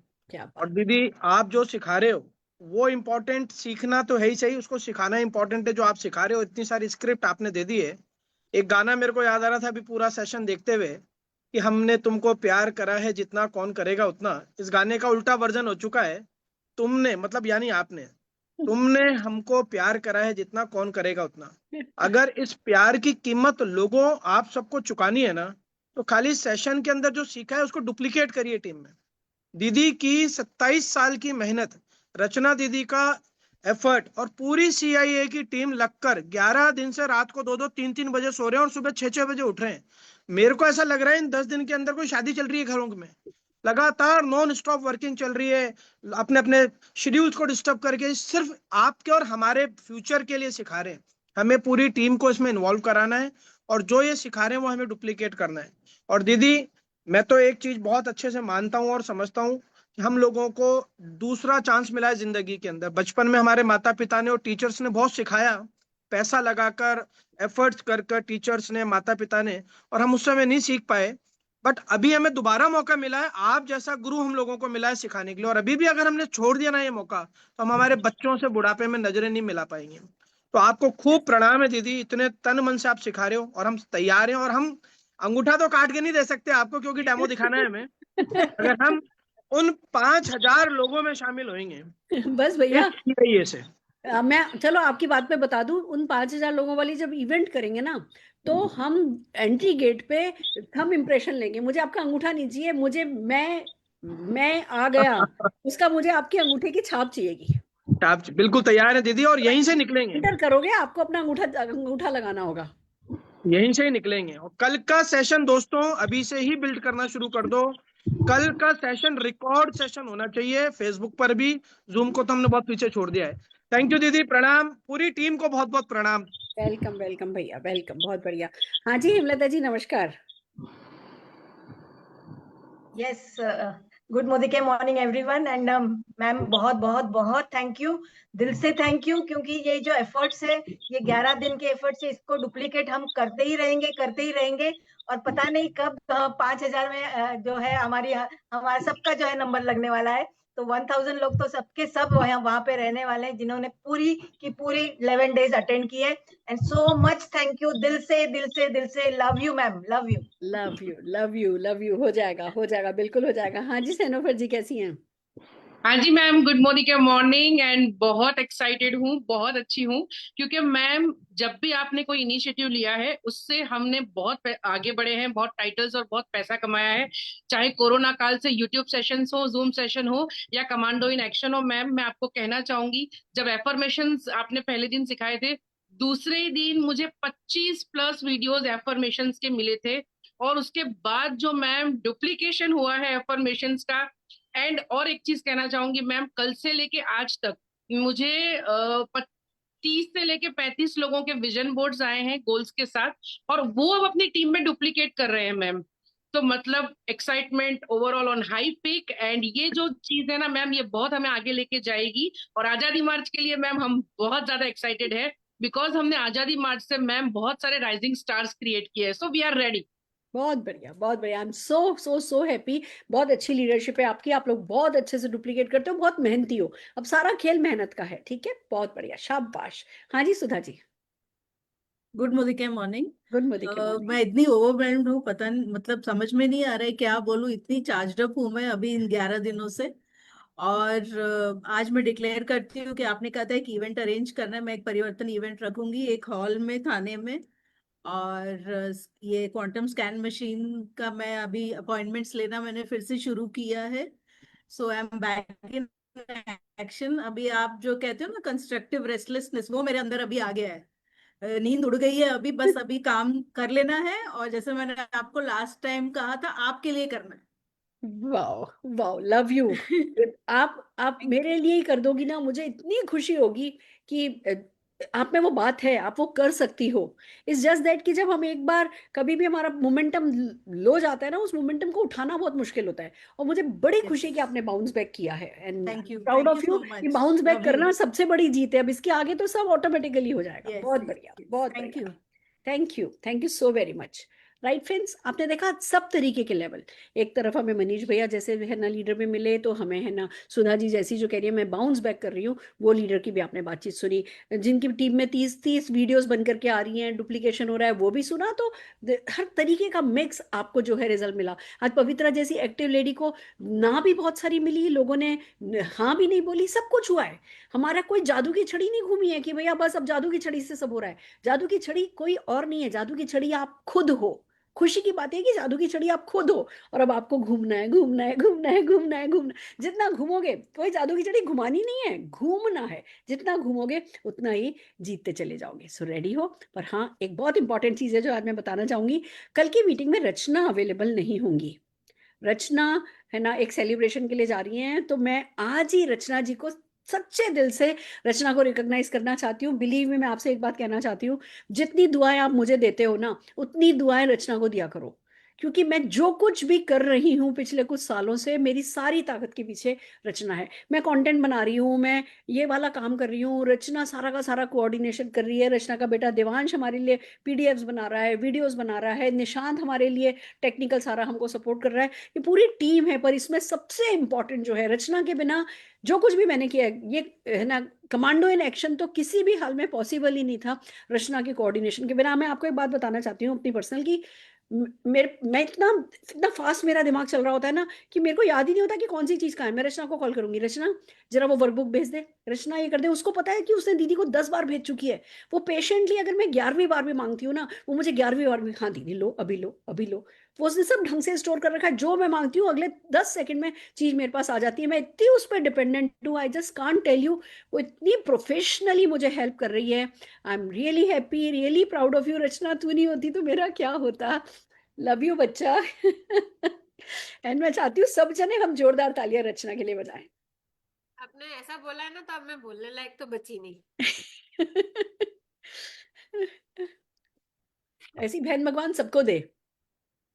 S13: और दीदी आप जो सिखा रहे हो वो इम्पोर्टेंट, सीखना तो है ही सही, उसको सिखाना इम्पोर्टेंट है। जो आप सिखा रहे हो, इतनी सारी स्क्रिप्ट आपने दे दी है। एक गाना मेरे को याद आ रहा था अभी पूरा सेशन देखते हुए कि हमने तुमको प्यार करा है जितना कौन करेगा उतना। इस गाने का उल्टा वर्जन हो चुका है, तुमने मतलब यानी आपने, तुमने हमको प्यार करा है जितना कौन करेगा उतना। अगर इस प्यार की कीमत लोगों आप सबको चुकानी है ना, तो खाली सेशन के अंदर जो सीखा है उसको डुप्लीकेट करिए टीम में। दीदी की 27 साल की मेहनत, रचना दीदी का एफर्ट और पूरी CIA की टीम लगकर 11 दिन से रात को 2-2, 3-3 बजे सो रहे हैं और सुबह 6-6 बजे उठ रहे हैं। मेरे को ऐसा लग रहा है इन 10 दिन के अंदर कोई शादी चल रही है घरों में। लगातार नॉन स्टॉप वर्किंग चल रही है, अपने अपने शेड्यूल्स को डिस्टर्ब करके सिर्फ आपके और हमारे फ्यूचर के लिए सिखा रहे हैं। हमें पूरी टीम को इसमें इन्वॉल्व कराना है और जो ये सिखा रहे हैं वो हमें डुप्लीकेट करना है। और दीदी मैं तो एक चीज बहुत अच्छे से मानता हूँ और समझता हूँ कि हम लोगों को दूसरा चांस मिला है जिंदगी के अंदर। बचपन में हमारे माता पिता ने और टीचर्स ने बहुत सिखाया, पैसा लगाकर एफर्ट्स कर टीचर्स ने, माता पिता ने, और हम उस समय नहीं सीख पाए। बट अभी हमें दोबारा मौका मिला है, आप जैसा गुरु हम लोगों को मिला है सिखाने के लिए, और अभी भी अगर हमने छोड़ दिया ना ये मौका, तो हम हमारे बच्चों से बुढ़ापे में नजरें नहीं मिला पाएंगे। तो आपको खूब प्रणाम है दीदी, इतने तन मन से आप सिखा रहे हो, और हम तैयार हैं। और हम अंगूठा तो काट के नहीं दे सकते आपको, क्योंकि डेमो दिखाना है हमें। अगर हम उन 5,000 लोगों में शामिल होंगे
S2: बस भैया
S13: CIA से,
S2: मैं चलो आपकी बात पे बता दूं, उन 5,000 लोगों वाली जब इवेंट करेंगे ना, तो हम एंट्री गेट पे थंब इम्प्रेशन लेंगे। मुझे आपका अंगूठा नहीं चाहिए, मुझे मैं आ गया उसका, मुझे आपके अंगूठे की छाप चाहिएगी।
S13: आप बिल्कुल तैयार है दीदी, और यहीं से निकलेंगे।
S2: एंटर करोगे, आपको अपना अंगूठा लगाना होगा,
S13: यहीं से ही निकलेंगे। और कल का सेशन दोस्तों अभी से ही बिल्ड करना शुरू कर दो। कल का सेशन रिकॉर्ड सेशन होना चाहिए, फेसबुक पर भी। जूम को तो हमने बहुत पीछे छोड़ दिया है। थैंक यू दीदी, प्रणाम। पूरी टीम को बहुत बहुत प्रणाम।
S2: वेलकम वेलकम भैया, वेलकम, बहुत बढ़िया। हाँ जी हेमलता जी, नमस्कार।
S14: Yes, good Modi morning everyone. And ma'am बहुत बहुत बहुत थैंक यू, दिल से थैंक यू, क्योंकि ये जो एफर्ट्स है, ये 11 दिन के एफर्ट्स है, इसको डुप्लीकेट हम करते ही रहेंगे। और पता नहीं कब 5,000 में जो है हमारा सबका जो है नंबर लगने वाला है। तो 1,000 लोग तो सबके सब वहां पे रहने वाले हैं, जिन्होंने पूरी की पूरी 11 डेज अटेंड की है। And so much thank you, दिल से love you ma'am, love you.
S2: Love you. हो जाएगा, बिल्कुल हो जाएगा। हाँ जी सैनोफर जी, कैसी हैं?
S15: हाँ जी मैम, गुड मॉर्निंग एंड बहुत एक्साइटेड हूँ, बहुत अच्छी हूँ, क्योंकि मैम जब भी आपने कोई इनिशिएटिव लिया है उससे हमने बहुत आगे बढ़े हैं, बहुत टाइटल्स और बहुत पैसा कमाया है। चाहे कोरोना काल से यूट्यूब सेशन हो, जूम सेशन हो, या कमांडो इन एक्शन हो। मैम मैं आपको कहना चाहूंगी, जब एफर्मेशंस आपने पहले दिन सिखाए थे, दूसरे ही दिन मुझे 25+ वीडियोज एफर्मेशंस के मिले थे। और उसके बाद जो मैम डुप्लीकेशन हुआ है एफर्मेशंस का। एंड और एक चीज कहना चाहूंगी मैम, कल से लेके आज तक मुझे 30 से लेके 35 लोगों के विजन बोर्ड्स आए हैं गोल्स के साथ, और वो अब अपनी टीम में डुप्लीकेट कर रहे हैं मैम। तो मतलब excitement overall on high peak. And ये जो चीज है ना मैम, ये बहुत हमें आगे लेके जाएगी। और आजादी मार्च के लिए मैम हम बहुत ज्यादा एक्साइटेड है, बिकॉज हमने आजादी मार्च से मैम बहुत सारे राइजिंग स्टार्स क्रिएट किए हैं। So we are ready.
S2: बहुत बढ़िया, बहुत बढ़िया। I am so happy. बहुत अच्छी लीडरशिप है आपकी, आप लोग बहुत अच्छे से डुप्लीकेट करते हो, बहुत मेहनती हो। अब सारा खेल मेहनत का है, ठीक है? बहुत बढ़िया, शाबाश। हाँ जी सुधा जी।
S16: गुड मोदी के मॉर्निंग।
S2: गुड मोदी के मॉर्निंग।
S16: मैं इतनी ओवरवेल्म्ड हूँ, पता नहीं, मतलब समझ में नहीं आ रहा है क्या बोलूँ। इतनी चार्ज अप हूँ मैं अभी इन 11 दिनों से। और आज मैं डिक्लेयर करती हूँ कि आपने कहा था एक इवेंट अरेंज करना है, मैं एक परिवर्तन इवेंट रखूंगी एक हॉल में थाने में। और ये क्वांटम स्कैन मशीन का मैं अभी अपॉइंटमेंट्स लेना मैंने फिर से शुरू किया है। So I am back in action. अभी आप जो कहते हो ना कंस्ट्रक्टिव रेस्टलेसनेस, वो मेरे अंदर अभी आ गया है। नींद उड़ गई है अभी, बस अभी काम कर लेना है। और जैसे मैंने आपको लास्ट टाइम कहा था, आपके लिए करना है।
S2: Wow wow, love you. आप मेरे लिए ही कर दोगी ना, मुझे इतनी खुशी होगी कि आप में वो बात है, आप वो कर सकती हो। इट्स जस्ट दैट कि जब हम एक बार कभी भी हमारा मोमेंटम लो जाता है ना, उस मोमेंटम को उठाना बहुत मुश्किल होता है। और मुझे बड़ी खुशी है कि आपने बाउंस बैक किया है, एंड प्राउड ऑफ यू कि बाउंस बैक करना सबसे बड़ी जीत है। अब इसके आगे तो सब ऑटोमेटिकली हो जाएगा। बहुत बढ़िया, बहुत बढ़िया। Thank you so very much. Right friends, आपने देखा सब तरीके के लेवल। एक तरफ हमें मनीष भैया जैसे है ना लीडर में मिले, तो हमें है ना सुधा जी जैसी जो कह रही है मैं बाउंस बैक कर रही हूँ, वो लीडर की भी आपने बातचीत सुनी। जिनकी टीम में 30 वीडियोस बन करके आ रही हैं, डुप्लीकेशन हो रहा है, वो भी सुना। तो हर तरीके का मिक्स आपको जो है रिजल्ट मिला। आज पवित्रा जैसी एक्टिव लेडी को ना भी बहुत सारी मिली, लोगों ने हाँ भी नहीं बोली, सब कुछ हुआ है। हमारा कोई जादू की छड़ी नहीं घूमी है कि भैया बस अब जादू की छड़ी से सब हो रहा है। जादू की छड़ी कोई और नहीं है, जादू की छड़ी आप खुद हो। खुशी की बात है कि जादू की छड़ी आप खुद हो, और अब आपको घूमना है। जितना घूमोगे, कोई जादू की छड़ी घुमानी नहीं है, घूमना है। जितना घूमोगे उतना ही जीतते चले जाओगे। सो रेडी हो। पर हाँ, एक बहुत इंपॉर्टेंट चीज है जो आज मैं बताना चाहूंगी। कल की मीटिंग में रचना अवेलेबल नहीं होंगी। रचना है ना एक सेलिब्रेशन के लिए जा रही हैं, तो मैं आज ही रचना जी को सच्चे दिल से रचना को रिकॉग्नाइज करना चाहती हूँ। बिलीव में, मैं आपसे एक बात कहना चाहती हूँ, जितनी दुआएं आप मुझे देते हो ना, उतनी दुआएं रचना को दिया करो। क्योंकि मैं जो कुछ भी कर रही हूँ पिछले कुछ सालों से, मेरी सारी ताकत के पीछे रचना है। मैं कंटेंट बना रही हूँ, मैं ये वाला काम कर रही हूँ, रचना सारा का सारा कोऑर्डिनेशन कर रही है, रचना का बेटा देवांश हमारे लिए पीडीएफ्स बना रहा है, वीडियोस बना रहा है, निशांत हमारे लिए टेक्निकल सारा हमको सपोर्ट कर रहा है। ये पूरी टीम है, पर इसमें सबसे इंपॉर्टेंट जो है, रचना के बिना जो कुछ भी मैंने किया है, ये है ना, कमांडो इन एक्शन तो किसी भी हाल में पॉसिबल ही नहीं था रचना के कोऑर्डिनेशन के बिना। मैं आपको एक बात बताना चाहती हूँ अपनी पर्सनल की, मैं इतना इतना फास्ट मेरा दिमाग चल रहा होता है ना कि मेरे को याद ही नहीं होता कि कौन सी चीज कहाँ है। मैं रचना को कॉल करूंगी, रचना जरा वो वर्कबुक भेज दे, रचना ये कर दे। उसको पता है कि उसने दीदी को 10 बार भेज चुकी है। वो पेशेंटली, अगर मैं 11वीं बार भी मांगती हूँ ना, वो मुझे 11वीं बार भी, हाँ दीदी लो, अभी लो, अभी लो। वो उसने सब ढंग से स्टोर कर रखा है, जो मैं मांगती हूँ अगले 10 सेकंड में चीज मेरे पास आ जाती है। मैं इतनी उस पर डिपेंडेंट हूँ, I just can't tell you. वो इतनी प्रोफेशनली मुझे हेल्प कर रही है। I am really happy, really proud of you Rachna. तू नहीं होती तो मेरा क्या होता। लव यू बच्चा। एंड मैं चाहती हूँ सब जने हम जोरदार तालियां रचना के लिए बजाएं।
S17: आपने ऐसा बोला है ना, तो अब मैं बोलने लायक तो बची नहीं।
S2: ऐसी बहन भगवान सबको दे,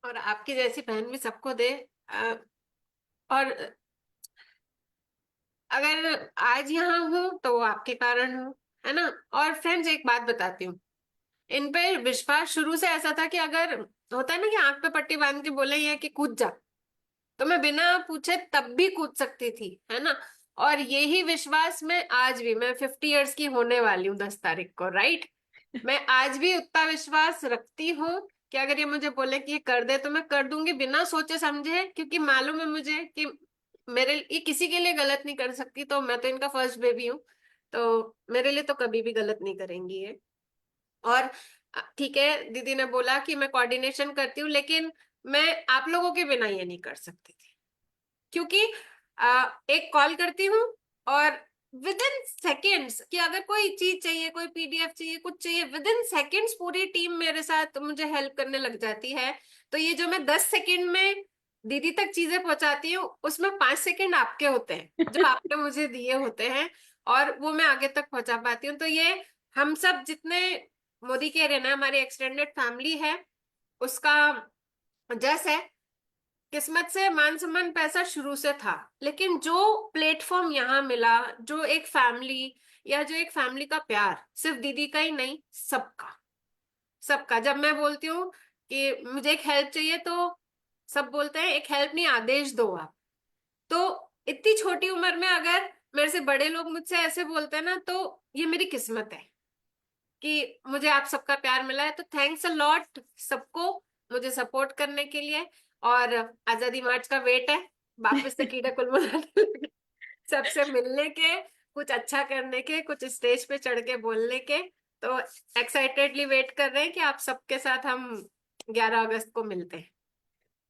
S17: और आपकी जैसी बहन भी सबको दे। और अगर आज यहाँ हूँ तो वो आपके कारण हूँ, है ना। और फ्रेंड्स, एक बात बताती हूँ, इन पे विश्वास शुरू से ऐसा था कि अगर होता है ना कि आंख पे पट्टी बांध के बोले ये कि कूद जा, तो मैं बिना पूछे तब भी कूद सकती थी, है ना। और यही विश्वास मैं आज भी, मैं 50 इयर्स की होने वाली हूँ 10 तारीख को, राइट। मैं आज भी उतना विश्वास रखती हूँ कि अगर ये मुझे बोले कि ये कर दे तो मैं कर दूंगी बिना सोचे समझे, क्योंकि मालूम है मुझे कि मेरे ये किसी के लिए गलत नहीं कर सकती। तो मैं तो इनका फर्स्ट बेबी हूँ, तो मेरे लिए तो कभी भी गलत नहीं करेंगी ये। और ठीक है, दीदी ने बोला कि मैं कोऑर्डिनेशन करती हूँ, लेकिन मैं आप लोगों के बिना ये नहीं कर सकती थी, क्योंकि एक कॉल करती हूँ और विद इन सेकेंड्स कि अगर कोई चीज चाहिए, कोई पीडीएफ चाहिए, कुछ चाहिए, विद इन सेकेंड्स पूरी टीम मेरे साथ मुझे हेल्प करने लग जाती है। तो ये जो मैं 10 सेकेंड में दीदी तक चीजें पहुंचाती हूँ, उसमें 5 सेकेंड आपके होते हैं जो आपने मुझे दिए होते हैं, और वो मैं आगे तक पहुंचा पाती हूँ। तो ये हम सब जितने मोदी कह रहे ना, हमारी एक्सटेंडेड फैमिली है, उसका जस है। किस्मत से मान सम्मान पैसा शुरू से था, लेकिन जो प्लेटफॉर्म यहाँ मिला, जो एक फैमिली या जो एक फैमिली का प्यार, सिर्फ दीदी का ही नहीं, सबका सबका। जब मैं बोलती हूँ कि मुझे एक हेल्प चाहिए, तो सब बोलते हैं एक हेल्प नहीं, आदेश दो आप। तो इतनी छोटी उम्र में अगर मेरे से बड़े लोग मुझसे ऐसे बोलते हैं ना, तो ये मेरी किस्मत है कि मुझे आप सबका प्यार मिला है। तो थैंक्स अ लॉट सबको मुझे सपोर्ट करने के लिए। और आजादी मार्च का वेट है, वापस से कीड़े कुलमुलाने लगे, सबसे मिलने के, कुछ अच्छा करने के, कुछ स्टेज पे चढ़ के बोलने के। तो एक्साइटेडली वेट कर रहे हैं कि आप सबके साथ हम 11 अगस्त को मिलते हैं।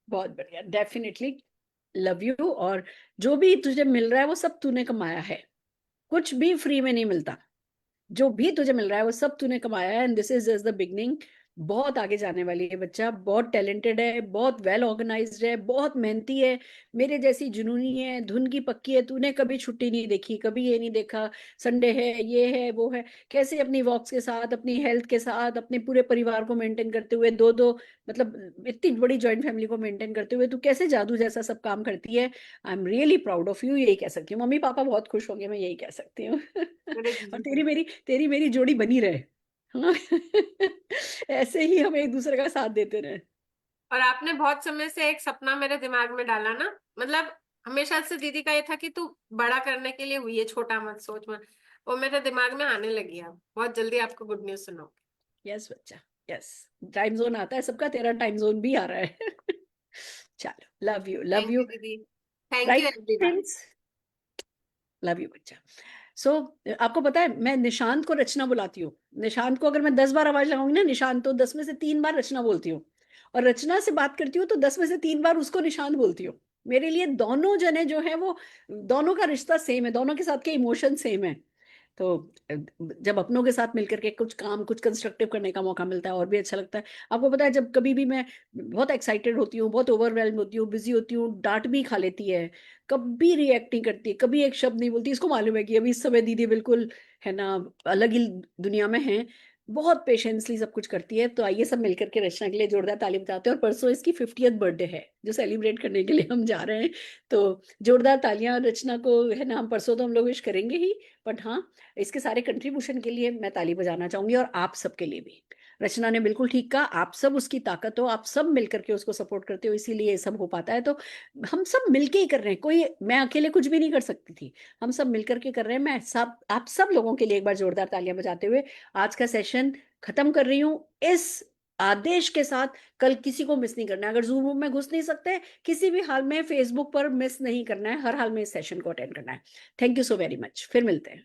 S2: बहुत बढ़िया, डेफिनेटली लव यू। और जो भी तुझे मिल रहा है वो सब तूने कमाया है, कुछ भी फ्री में नहीं मिलता। जो भी तुझे मिल रहा है वो सब तूने कमाया है, and this is just the beginning. बहुत आगे जाने वाली है बच्चा, बहुत टैलेंटेड है, बहुत वेल ऑर्गेनाइज्ड है, बहुत मेहनती है, मेरे जैसी जुनूनी है, धुन की पक्की है। तूने कभी छुट्टी नहीं देखी, कभी ये नहीं देखा संडे है, ये है, वो है। कैसे अपनी वॉक्स के साथ, अपनी हेल्थ के साथ, अपने पूरे परिवार को मेंटेन करते हुए, दो दो मतलब इतनी बड़ी जॉइंट फैमिली को मेंटेन करते हुए तू कैसे जादू जैसा सब काम करती है। I am really proud of you, यही कह सकती हूँ। मम्मी पापा बहुत खुश होंगे, मैं यही कह सकती हूँ। और तेरी मेरी जोड़ी बनी रहे, हाँ। ऐसे ही हम एक दूसरे का साथ देते रहे।
S17: और आपने बहुत समय से एक सपना मेरे दिमाग में डाला ना, मतलब हमेशा से दीदी का ये था कि तू बड़ा करने के लिए हुई है, छोटा मत सोच मत। वो मेरे दिमाग में आने लगी है। बहुत जल्दी आपको गुड न्यूज सुनाऊंगी।
S2: यस बच्चा, यस। टाइम जोन आता है सबका, तेरा टाइम जोन भी आ रहा है। चलो, लव यू, लव यू
S17: दीदी, thank you
S2: right
S17: everyone.
S2: Friends, love you बच्चा। सो आपको पता है मैं निशांत को रचना बुलाती हूँ। निशांत को अगर मैं 10 बार आवाज लगाऊंगी ना, निशांत, तो 10 में से 3 बार रचना बोलती हूँ। और रचना से बात करती हूँ तो 10 में से 3 बार उसको निशांत बोलती हूँ। मेरे लिए दोनों जने जो है वो, दोनों का रिश्ता सेम है, दोनों के साथ के इमोशन सेम है। तो जब अपनों के साथ मिलकर के कुछ काम, कुछ कंस्ट्रक्टिव करने का मौका मिलता है और भी अच्छा लगता है। आपको पता है जब कभी भी मैं बहुत एक्साइटेड होती हूँ, बहुत ओवरवेल्म होती हूँ, बिजी होती हूँ, डांट भी खा लेती है, कभी रिएक्ट नहीं करती, कभी एक शब्द नहीं बोलती। इसको मालूम है कि अभी इस समय दीदी बिल्कुल है ना अलग ही दुनिया में है। बहुत पेशेंसली सब कुछ करती है। तो आइए सब मिलकर के रचना के लिए जोरदार ताली बजाते हैं। और परसों इसकी 50th बर्थडे है जो सेलिब्रेट करने के लिए हम जा रहे हैं, तो जोरदार तालियां रचना को, है ना। हम परसों तो हम लोग विश करेंगे ही, बट हाँ, इसके सारे कंट्रीब्यूशन के लिए मैं ताली बजाना चाहूंगी, और आप सबके लिए भी। रचना ने बिल्कुल ठीक कहा, आप सब उसकी ताकत हो, आप सब मिलकर के उसको सपोर्ट करते हो, इसीलिए ये सब हो पाता है। तो हम सब मिलके ही कर रहे हैं, कोई, मैं अकेले कुछ भी नहीं कर सकती थी, हम सब मिलकर के कर रहे हैं। मैं सब, आप सब लोगों के लिए एक बार जोरदार तालियां बजाते हुए आज का सेशन खत्म कर रही हूँ, इस आदेश के साथ, कल किसी को मिस नहीं करना है। अगर जूम रूम में घुस नहीं सकते, किसी भी हाल में फेसबुक पर मिस नहीं करना है, हर हाल में इस सेशन को अटेंड करना है। Thank you so very much, फिर मिलते हैं।